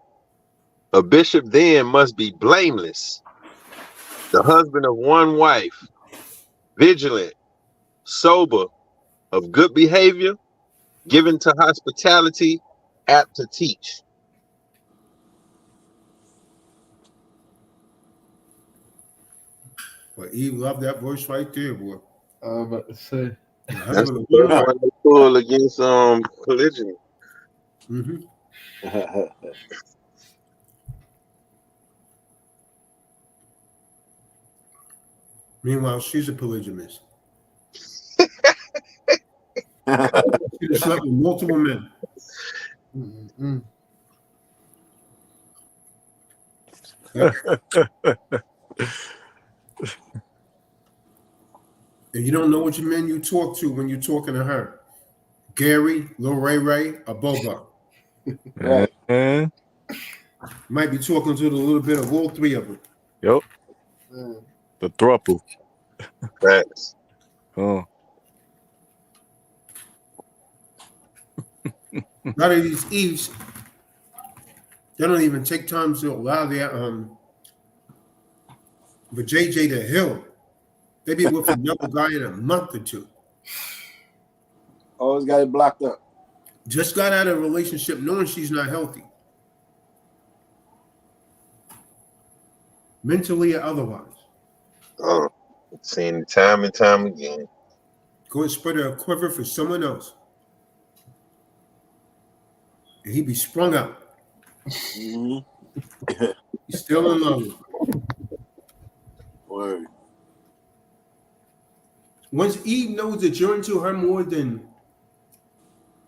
A bishop then must be blameless, the husband of one wife, vigilant, sober, of good behavior, given to hospitality, apt to teach. But Eve loved that verse right there, boy. I was about to say. That's the first one they pull against polygyny. Mm-hmm. Meanwhile, she's a polygamist. She slept with multiple men. Mm-hmm. Yep. And you don't know which men you talk to when you're talking to her. Gary, Lil Ray Ray, or Bobo. Right. And Might be talking to a little bit of all three of them. yep, the thruple. Facts. Oh, A lot of these Eves, they don't even take time to allow their for JJ to heal. They be with another guy in a month or two. Always got it blocked up. Just got out of a relationship knowing she's not healthy. Mentally or otherwise. Oh, seen it time and time again. Go and spread a quiver for someone else. And he be sprung out. Mm-hmm. He's still in love with her. Word. Once Eve knows that you're into her more than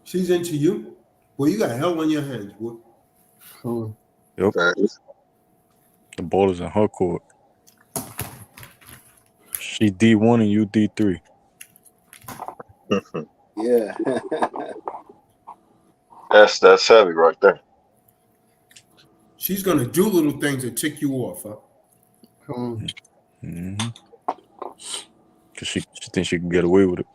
she's into you, boy, you got hell on your hands, boy. Cool. Yep. Facts. The ball is in her court. She D1 and you D3. Yeah. That's heavy right there. She's gonna do little things that tick you off, huh? Cool. Mm-hmm. Cause she thinks she can get away with it.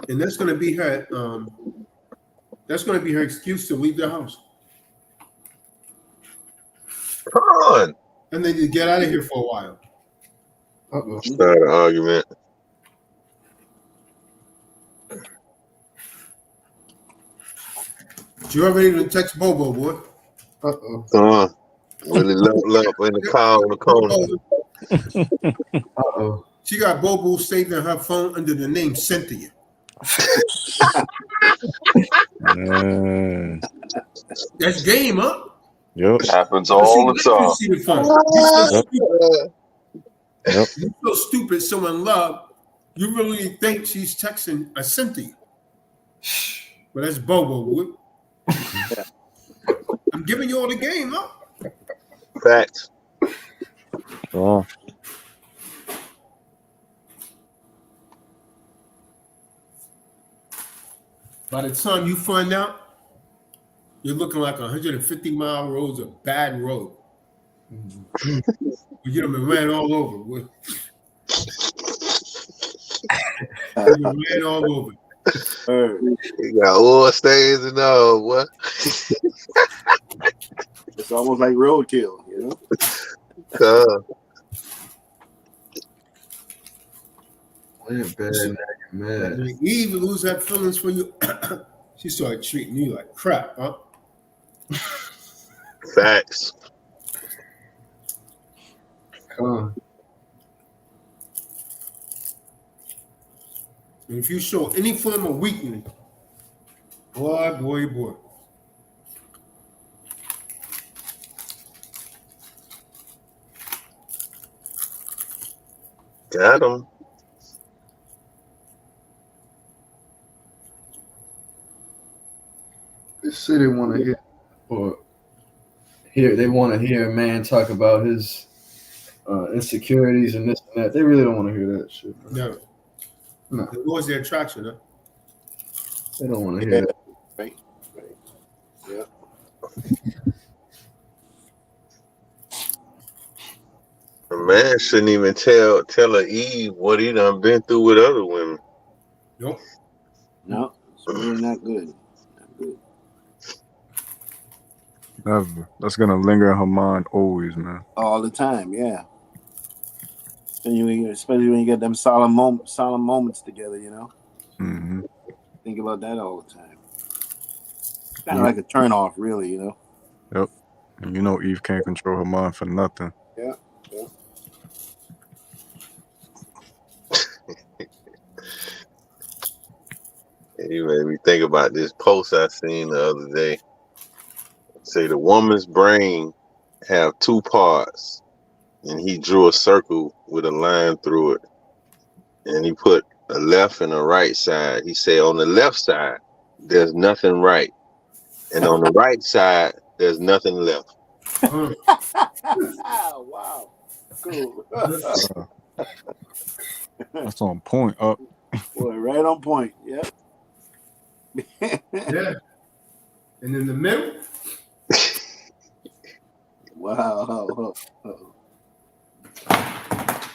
And that's gonna be her. That's gonna be her excuse to leave the house. Come on. And then you get out of here for a while. Uh-oh. Start an argument. You already done text Bobo, boy. Uh-oh. Really level up in the car on the corner. Uh-oh. She got Bobo saved in her phone under the name Cynthia. That's game, huh? Yep. Happens all the time. See the phone. You're so Yep. stupid. Yep. You're so stupid, so in love, you really think she's texting a Cynthia. But that's Bobo, boy. I'm giving you all the game, huh? Facts. Oh. By the time you find out, you're looking like 150-mile roads of bad road. You done been ran all over. Boy. You done ran all over. You got oil stains and all, what? It's almost like roadkill, you know? When Eve lose her feelings for you, she started treating you like crap, huh? Facts. And if you show any form of weakness, boy. Got him. They say they want to hear, they want to hear a man talk about his insecurities and this and that. They really don't want to hear that shit. No. No. It was the attraction, huh? They don't want to hear that. Right. Yeah. A man shouldn't even tell a Eve what he done been through with other women. Nope. No, it's really not good. Not good. Never. That's gonna linger in her mind always, man. All the time, yeah. And especially when you get them solemn moments together, you know. Mm-hmm. Think about that all the time. Kind of like a turn off, really, you know. Yep. And you know Eve can't control her mind for nothing. Yeah. You made me think about this post I seen the other day. Say the woman's brain have two parts, and he drew a circle with a line through it, and he put a left and a right side. He said on the left side there's nothing right, and on the right side there's nothing left. Wow, cool. That's on point. Up. Boy, right on point. Yep. Yeah. And in the middle. Wow.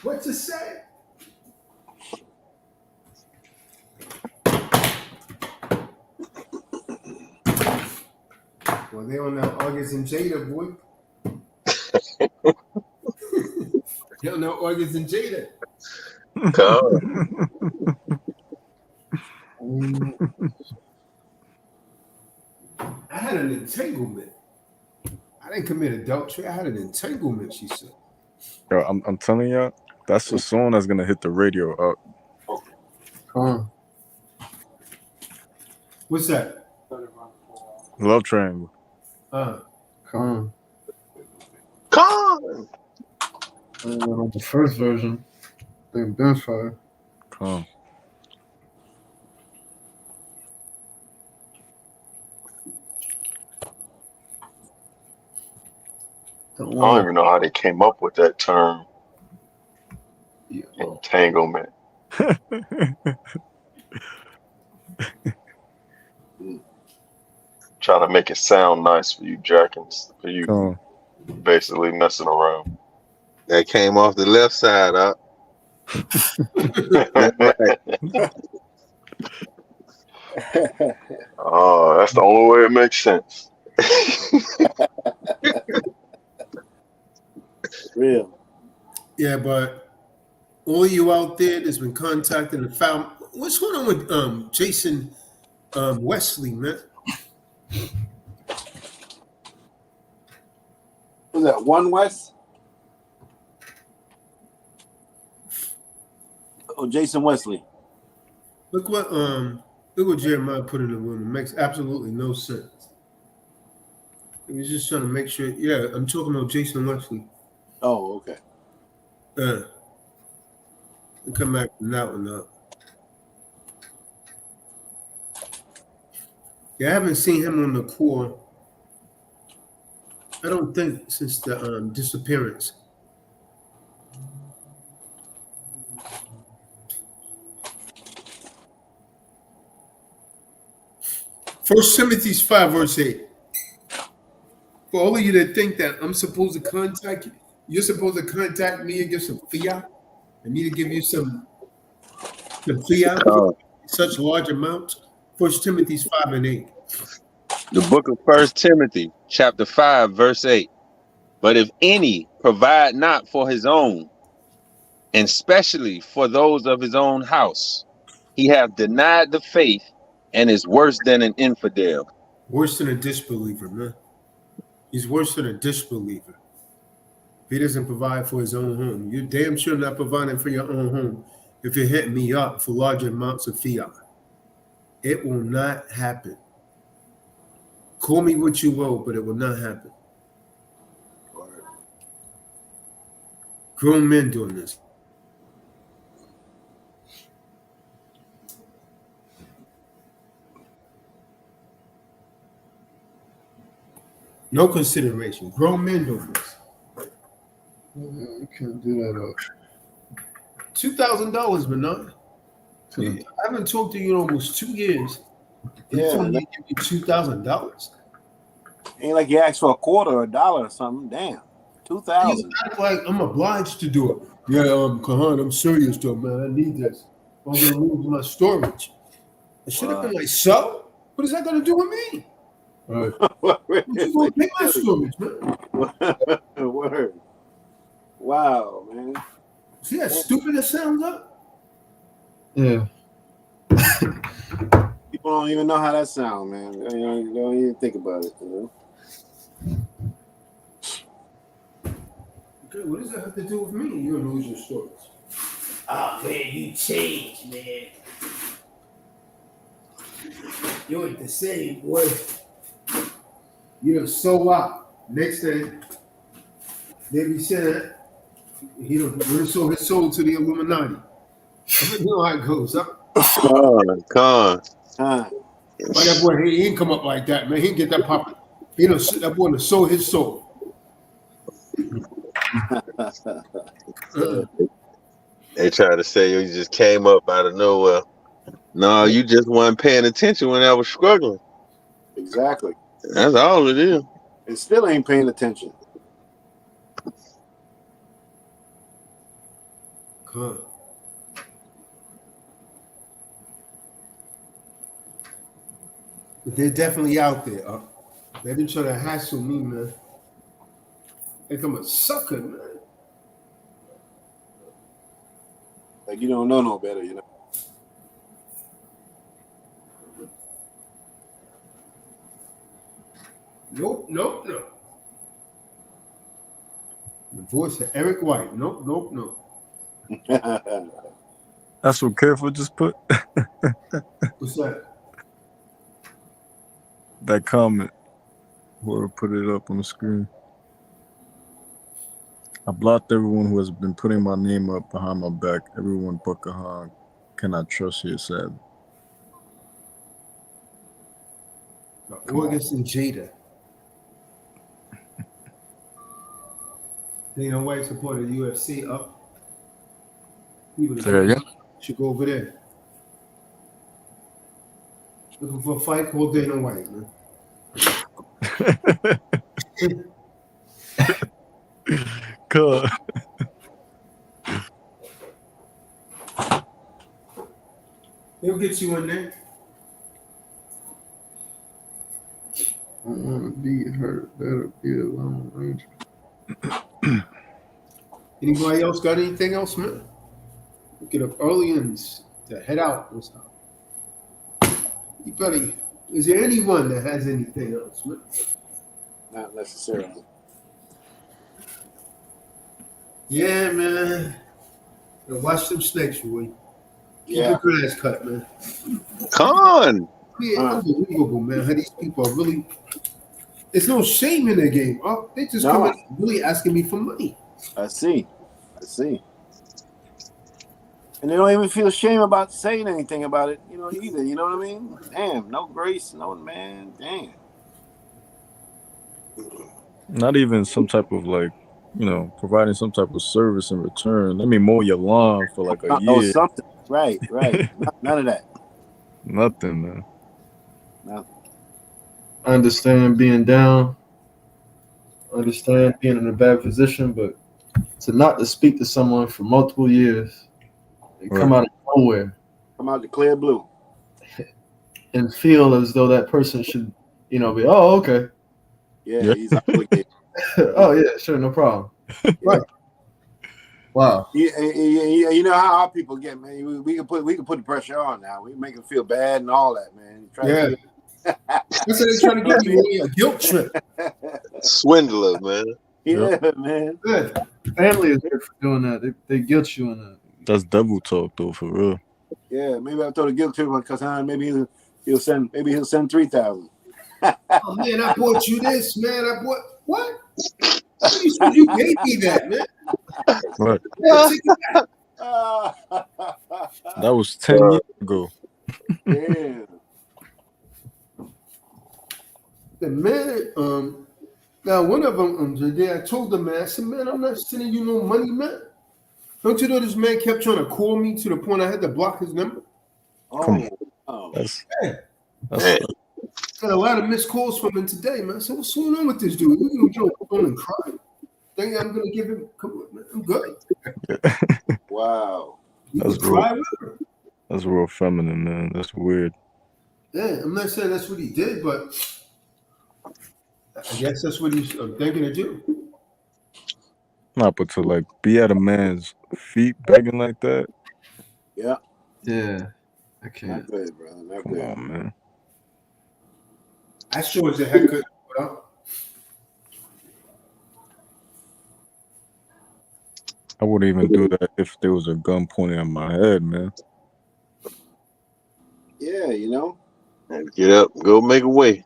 What to say? Well, they on that August and Jada, boy. They on that August and Jada. I had an entanglement. I didn't commit adultery. I had an entanglement, she said. Yo, I'm telling y'all, that's the song that's gonna hit the radio up. What's that? Love Triangle. Con. The first version, they've been fire. Come. I don't even know how they came up with that term. Yeah. Entanglement. Trying to make it sound nice for you, Jackins. For you basically messing around. That came off the left side up. Oh, that's the only way it makes sense. Real. Yeah, but all you out there that's been contacted and found, what's going on with Jason Wesley, man? Was that One West? Oh, Jason Wesley. Look what Jeremiah put in the room. It makes absolutely no sense. He was just trying to make sure. Yeah, I'm talking about Jason Wesley. Oh, okay. We'll come back from that one up. Yeah, I haven't seen him on the core. I don't think since the disappearance. First Timothy 5, verse 8. For all of you that think that I'm supposed to contact you, you're supposed to contact me and give some fiat, and me to give you some fiat for such large amounts. First Timothy 5 and 8. The book of 1 Timothy, chapter 5, verse 8. But if any provide not for his own, and specially for those of his own house, he hath denied the faith and is worse than an infidel. Worse than a disbeliever, man. He's worse than a disbeliever. If he doesn't provide for his own home, you're damn sure not providing for your own home if you're hitting me up for large amounts of fiat. It will not happen. Call me what you will, but it will not happen. Grown men doing this. No consideration. Grown men doing this. You can't do that. $2,000, Bernard. I haven't talked to you in almost 2 years. You told me to give you $2,000. Ain't like you asked for a quarter or $1 or something. Damn. 2,000. You act like I'm obliged to do it. Yeah, Kahan, I'm serious though, man. I need this. I'm gonna lose my storage. I should have been like, so? What is that gonna do with me? Right. You gonna pay my storage, man? Word. Wow, man. See how stupid that sounds up? Yeah. People don't even know how that sounds, man. You don't even think about it, you know? Okay, what does that have to do with me? You're gonna lose your storage. Oh man, you changed, man. You ain't the same, boy. You're so out. Next thing, they be saying he don't sold his soul to the Illuminati. You know how it goes, huh? Con. Why that boy he ain't come up like that, man? He didn't get that popping. That boy done sold his soul. They try to say you just came up out of nowhere. No, you just weren't paying attention when I was struggling. Exactly. That's all it is. And still ain't paying attention. Huh. But they're definitely out there. They been trying to hassle me, man. Like I'm a sucker, man. Like you don't know no better, you know. Nope. The voice of Eric White. Nope. That's what Careful just put. What's that? That comment. Whoever put it up on the screen. I blocked everyone who has been putting my name up behind my back. Everyone but Kahan cannot trust here, sadly. August and Jada. Dana White supported UFC up. People Say that again? should go over there. Looking for a fight, call Dana White, man. God. He'll get you in there. I want to be hurt. Better be a Lone Ranger. Anybody else got anything else, man? Get up early and to head out. What's up? Anybody? Is there anyone that has anything else, man? Not necessarily. Yeah, man. Yo, watch them snakes, Roy. Keep Yeah. your grass cut, man. Con. Yeah, unbelievable, man. How these people are really. There's no shame in their game. Oh, they just come in really asking me for money. I see. And they don't even feel shame about saying anything about it, you know, either. You know what I mean? Damn, no grace, no man. Damn. Not even some type of providing some type of service in return. Let me mow your lawn for like a Oh, year. something. Right. None of that. Nothing, man. Nothing. I understand being down. I understand being in a bad position, but to speak to someone for multiple years and come out of nowhere, Come out the clear blue. and feel as though that person should, be, oh, okay. Yeah. He's obligated. Oh, yeah, sure, no problem. Right. Wow. You know how our people get, man. We can put the pressure on now. We make them feel bad and all that, man. That's what they're trying to get you a guilt trip. Swindler, man. Yeah, man. Good. Family is there for doing that. They guilt you in that. That's devil talk, though, for real. Yeah, maybe I'll throw the guilt trip on Kasan. Maybe he'll send 3,000. Oh man, I bought you this, man. I bought what? You gave me that, man. Right. Yeah, take it back. That was 10 years ago. Yeah. The man, now one of them, I told the man, I said, man, I'm not sending you no money, man. Don't you know this man kept trying to call me to the point I had to block his number? That's Got a lot of missed calls from him today, man. So what's going on with this dude? You gonna go on and cry? Think I'm gonna give him? Come on, man. I'm good. Wow. That's real feminine, man. That's weird. Yeah, I'm not saying that's what he did, but I guess that's what he's thinking to do. Not, but to be at a man's feet begging like that. Yeah. Yeah. I can't. Not good, brother. Not Come good. on, man. I sure as a heck could. I wouldn't even do that if there was a gun pointing at my head, man. Yeah, you know. Get up, go make a way.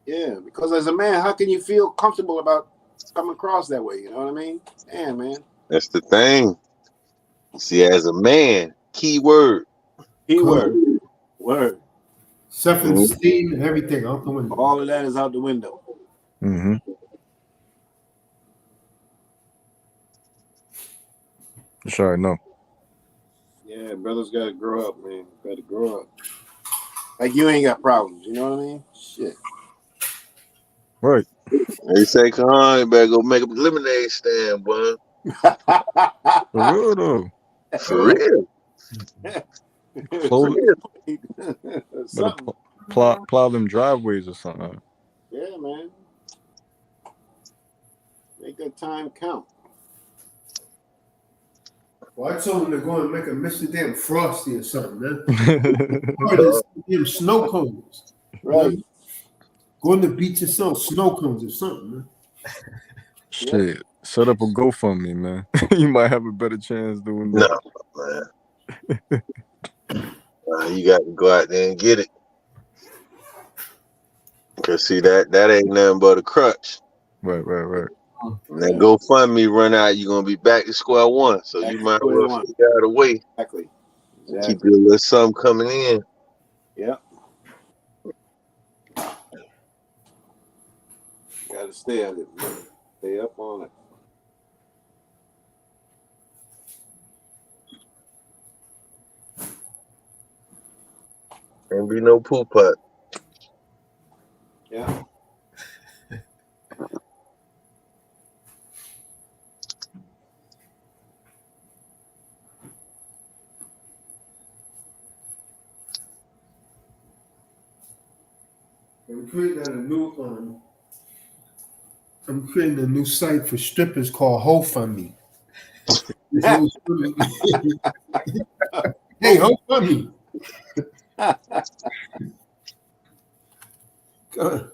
Yeah, because as a man, how can you feel comfortable about coming across that way? You know what I mean? Damn, man. That's the thing. See, as a man, key word. Word. Self-esteem and everything out the window. All of that is out the window. Mm-hmm. Sure, I know. Yeah, brothers got to grow up, man. Got to grow up. Like you ain't got problems. You know what I mean? Shit. Right. They say, come on, you better go make a lemonade stand, boy. For real, though. For real. Better plow them driveways or something. Yeah, man. Make that time count. Well, I told him to go and make a Mr. Damn Frosty or something, man. Or just them snow cones. Right. Go on the beach and snow cones or something, man. Shit, set up a GoFundMe, man. You might have a better chance doing that. No, man. You got to go out there and get it. Cause see that ain't nothing but a crutch. Right. And that GoFundMe run out, you're gonna be back to square one. So you might as well figure out a way. Exactly. Keep your little something coming in. Yep. Gotta stay on it, man. Stay up on it. Can't be no poop putt. Yeah. I'm creating a new site for strippers called HoFundMe. Hey, HoFundMe. God.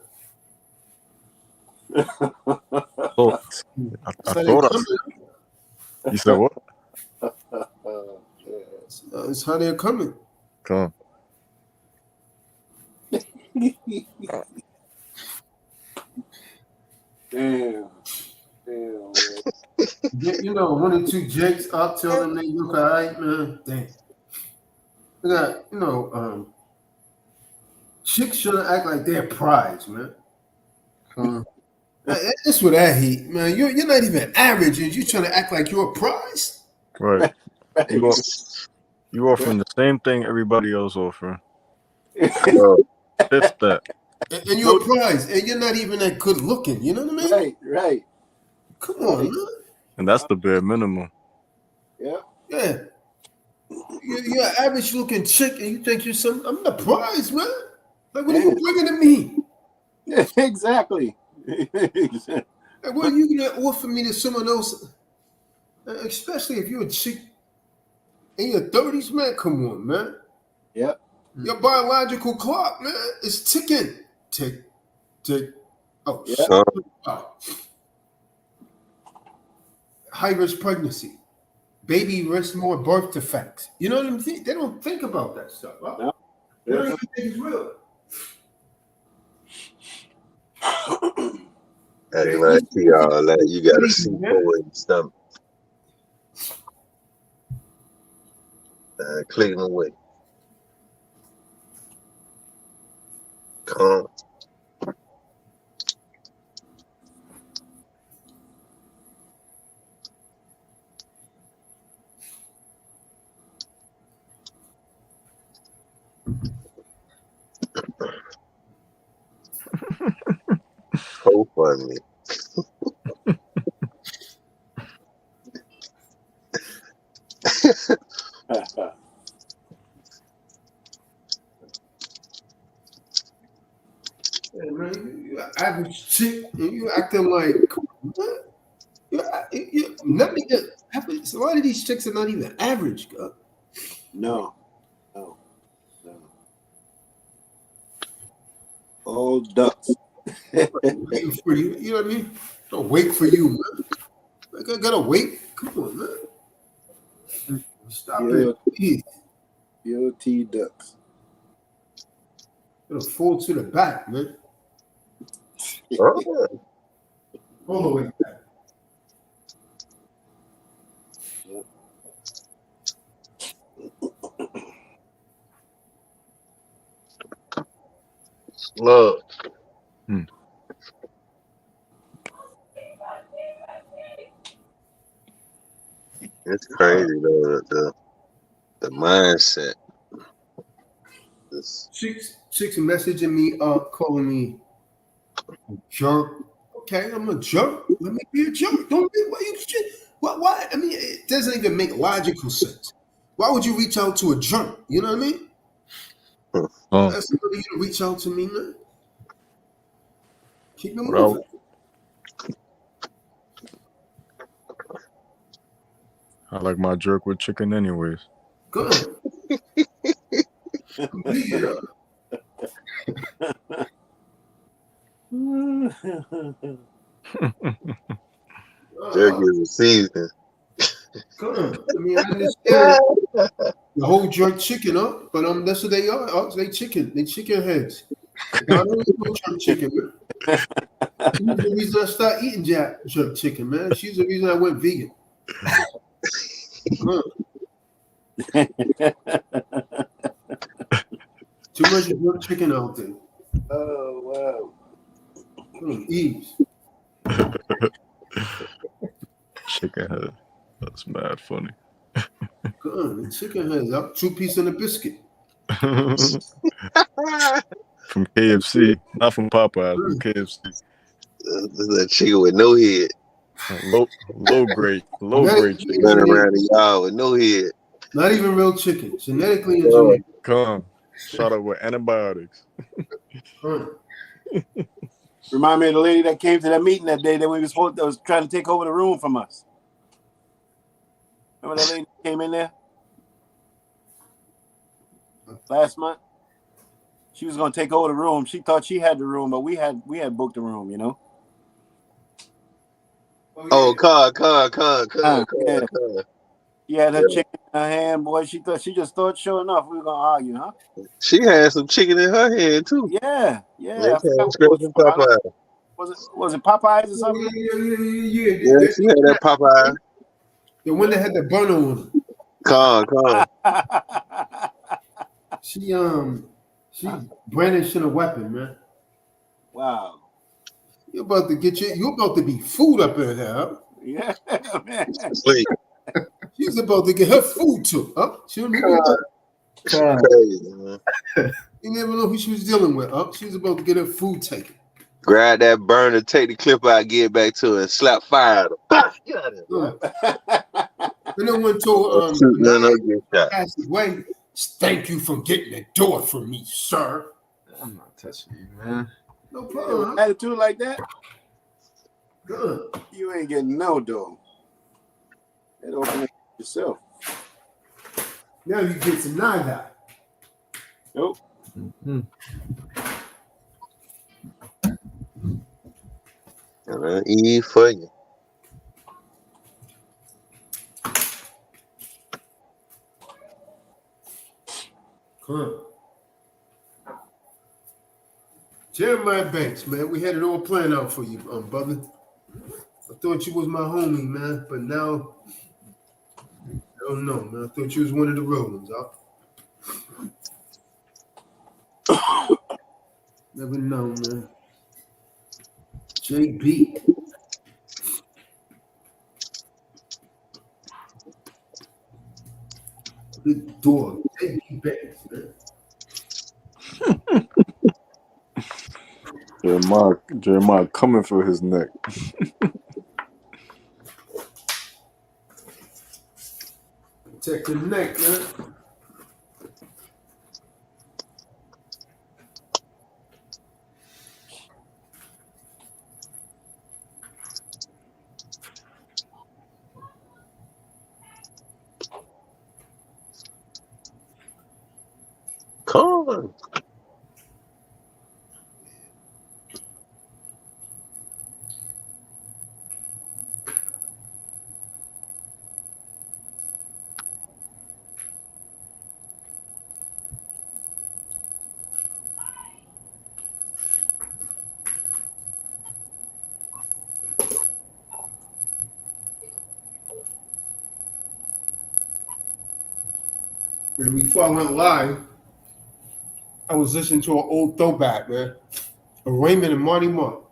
You said what? It's how they're coming. Come. Damn. You know, 1 or 2 jakes, I'll tell them they look all right, man. Damn. They got, chicks shouldn't act like they're prize, man. That's what I hate, man. You're not even average, and you're trying to act like you're a prize. Right. You offering the same thing everybody else offering. It's that. And you're a prize, and you're not even that good looking. You know what I mean? Right. Come on, man. And that's the bare minimum. Yeah. You're an average looking chick, and you think you're something. I'm the prize, man. Like, what are you bringing to me? Yeah, exactly. Like, what are you gonna offer me to someone else? Especially if you're a chick in your 30s, man. Come on, man. Yep. Your biological clock, man, is ticking. Tick. Oh, yeah. High risk pregnancy. Baby risks more birth defects. You know what I'm saying? They don't think about that stuff. Huh? No. They don't even think it's real. That's right. See all that. You got to see forward and stomach. Clicking away. Calm. So funny. Hey, man, you an average chick, and you acting like, come on, man. You're not even average. A lot of these chicks are not even average, girl. No. All ducks. Waiting for you. You know what I mean? Don't wait for you, man. Like, I gotta wait. Come on, man. Stop it, please. BOT ducks. It'll fall to the back, man. All the way back. Look. It's crazy though, the mindset. Chicks messaging me, calling me jerk. Okay, I'm a jerk. Let me be a jerk. Don't be why? I mean, it doesn't even make logical sense. Why would you reach out to a jerk? You know what I mean? That's somebody you to reach out to me, man. Keep it What moving. I like my jerk with chicken anyways. Good. Yeah. Jerk is a season. Good. I mean, I understand the whole jerk chicken, huh? But that's what they are. They chicken. They chicken heads. God only know jerk chicken, man. She's the reason I started eating jerk chicken, man. She's the reason I went vegan. Good. Too much jerk chicken out there. Oh wow. Ease. Chicken head. That's mad funny. Good. The chicken heads up. 2 pieces and a biscuit. From KFC, not from Popeyes, from KFC. This is a chicken with no head. Low grade chicken. Running around the yard with no head. Not even real chicken. Genetically engineered. Come. Shot up with antibiotics. Remind me of the lady that came to that meeting that day that was trying to take over the room from us. Remember that lady that came in there last month? She was gonna take over the room. She thought she had the room, but we had booked the room, you know. Oh, car. Yeah. She had her chicken in her hand, boy. She just thought, sure enough, we were gonna argue, huh? She had some chicken in her hand too. Yeah. They I forgot what it was it Popeyes or something? Yeah, she had that Popeye. The one that had the burner on it. Con. She brandishing a weapon, man. Wow. You're about to be food up in there, huh? Yeah, man. Sleep. She's about to get her food too, huh? She don't even Crazy, man. You never know who she was dealing with, huh? She was about to get her food taken. Grab that burner, take the clip out, get it back to her, and slap fire at her. Get out of here. And then went to passed away. Thank you for getting the door from me, sir. I'm not touching you, man. No problem. With attitude like that, Good. you ain't getting no door. That open it yourself. Now you get some nada. Nope. Mm-hmm. I'll eat for you. Huh. Jeremiah Banks, man, we had it all planned out for you, brother. I thought you was my homie, man, but now I don't know, man. I thought you was one of the real ones, huh? Never know, man. JB. Good dog. JB Banks, man. Jeremiah coming for his neck. Protect the neck, man. Come on. And before I went live, I was listening to an old throwback, man. Of Raymond and Marty Mark.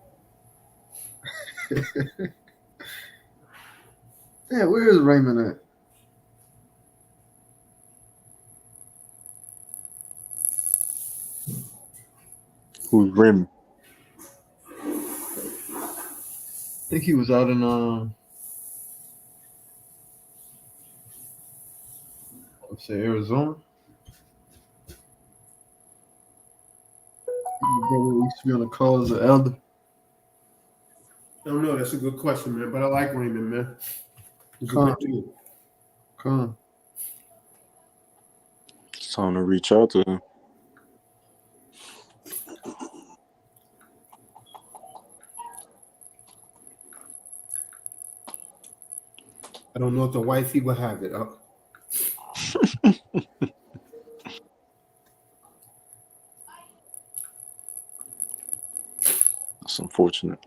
Yeah, where is Raymond at? Who's Raymond? I think he was out in let's say Arizona. The brother used to be on the call as an elder. don't know. That's a good question, man. But I like Raymond, man. He's a Come, good dude. come. It's time to reach out to him. I don't know if the wifey will have it. That's unfortunate.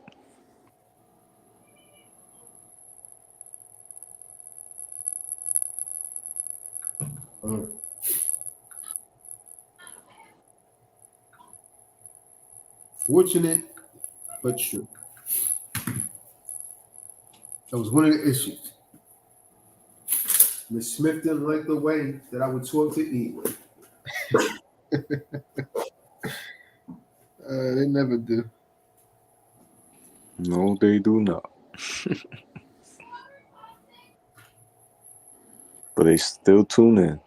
Fortunate, but true. That was one of the issues. Miss Smith didn't like the way that I would talk to eat with. They never do. No, they do not. But they still tune in.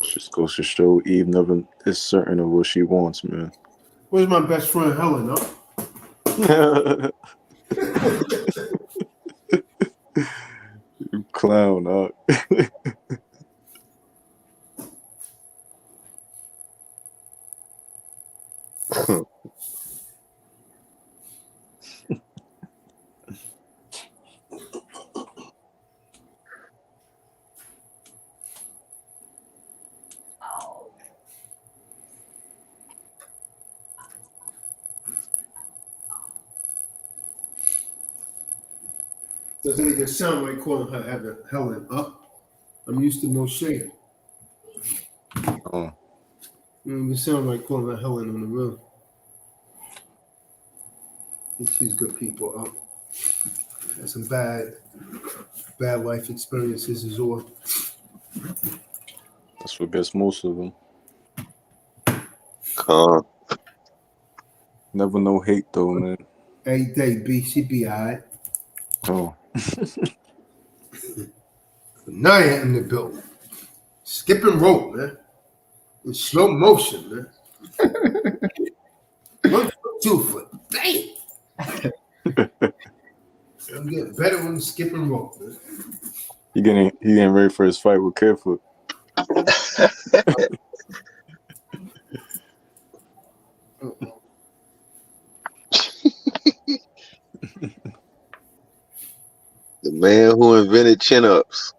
Just goes to show Eve never is certain of what she wants, man. Where's my best friend Helen? You clown, huh? Doesn't even sound like calling her Helen up. I'm used to no shade. Oh. It doesn't even sound like calling her Helen on the road. She's good people up. Had some bad life experiences as well. That's what gets most of them. Never no hate though, man. Every day, B, she be alright. Oh. Naya in the building. Skipping rope, man. In slow motion, man. 1 foot, 2 foot. Damn. I'm getting better when skipping rope, man. He getting ready for his fight with Carefoot. The man who invented chin-ups.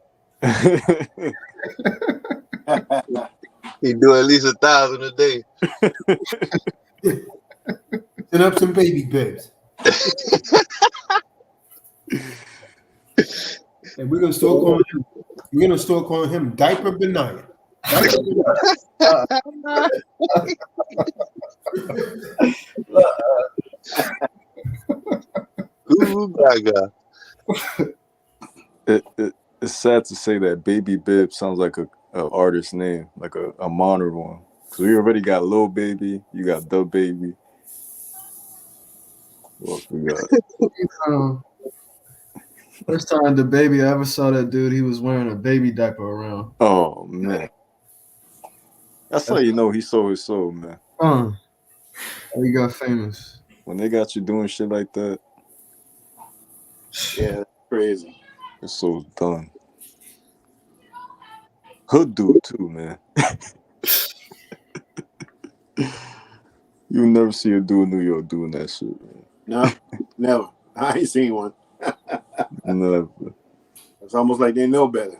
He do at least 1,000 a day. Chin ups and baby bibs. And we're gonna start calling him Diaper Benaya. Goo gaga. It's sad to say that Baby Bib sounds like a artist name, like a modern one. Cause we already got Lil Baby, you got The Baby. What else we got? First time the baby I ever saw that dude, he was wearing a baby diaper around. Oh man, that's how you know he sold his soul, man. He got famous. When they got you doing shit like that, Yeah, that's crazy. it's so done. Hood dude too, man. You'll never see a dude in New York doing that shit, man. No, never. I ain't seen one. Never. It's almost like they know better.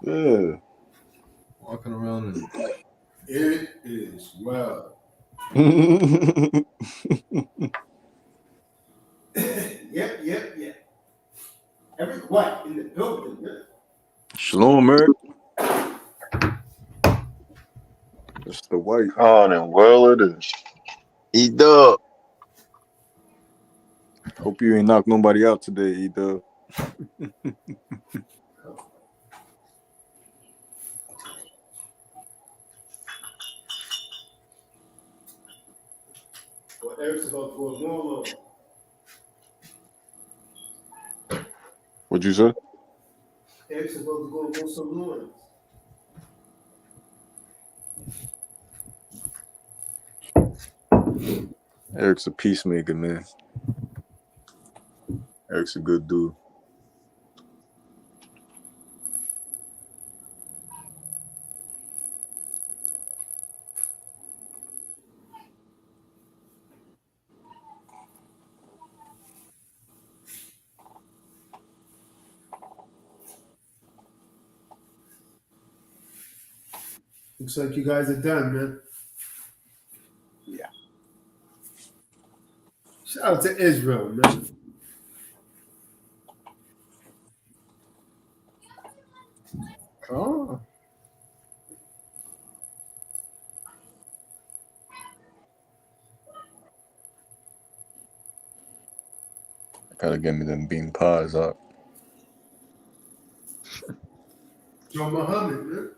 Yeah. Walking around and It is well. Yep. Every what in the building, man. Shalom, Eric. That's the white. And well it is. E-Dub. Hope you ain't knocked nobody out today, E-Dub. Well, Eric's about to go more. What'd you say? Eric's about to go some noise. Eric's a peacemaker, man. Eric's a good dude. Looks like you guys are done, man. Yeah. Shout out to Israel, man. Oh, Gotta get me them bean pies up. Joe Muhammad, man.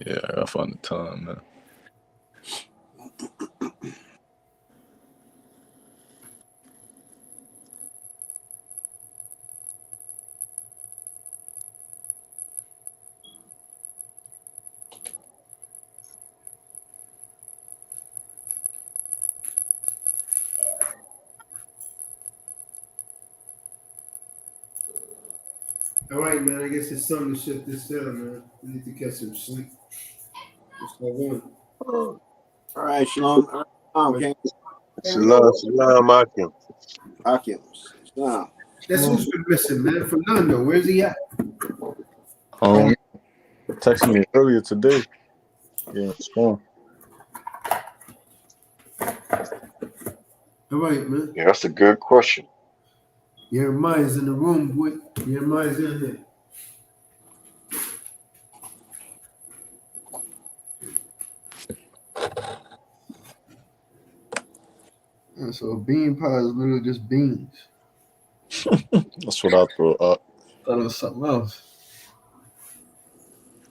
Yeah, I gotta find the time, man. All right, man. I guess it's time to shut this down, man. We need to get some sleep. Let's go on. All right, Shalom. Okay. Shalom, Akim. Akim. Shalom. That's who's been missing, man. Fernando, where's he at? Texted me earlier today. Yeah, it's fun. All right, man. Yeah, that's a good question. Jeremiah's in the room, boy. Jeremiah's in there. and so a bean pie is literally just beans. That's what I thought up. Thought it was something else.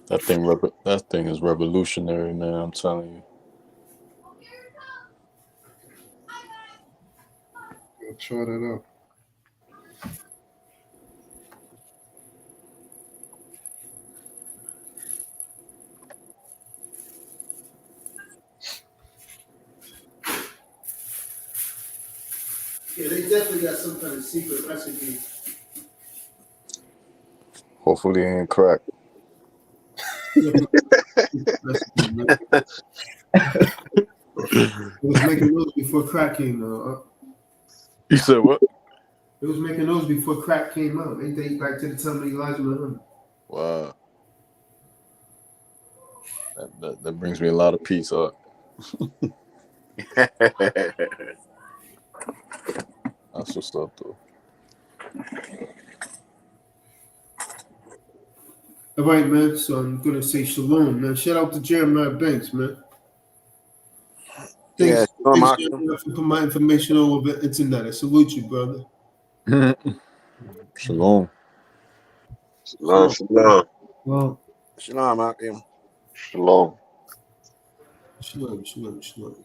That thing is revolutionary, man. I'm telling you. I'll try that out. Yeah, they definitely got some kind of secret recipe. Hopefully, it ain't crack. Recipe, man. It was making those before crack came out. You said what? It was making those before crack came out. They date back to the time of Elijah Muhammad. Wow. That brings me a lot of peace, huh? That's what's up, though. All right, man. So I'm gonna say shalom, man. Shout out to Jeremiah Banks, man. Yeah, Shalom, Thanks Akim. Jeremiah, for putting my information all over the internet. I salute you, brother. Shalom. Shalom. Well, Shalom, Akim. Shalom. Shalom.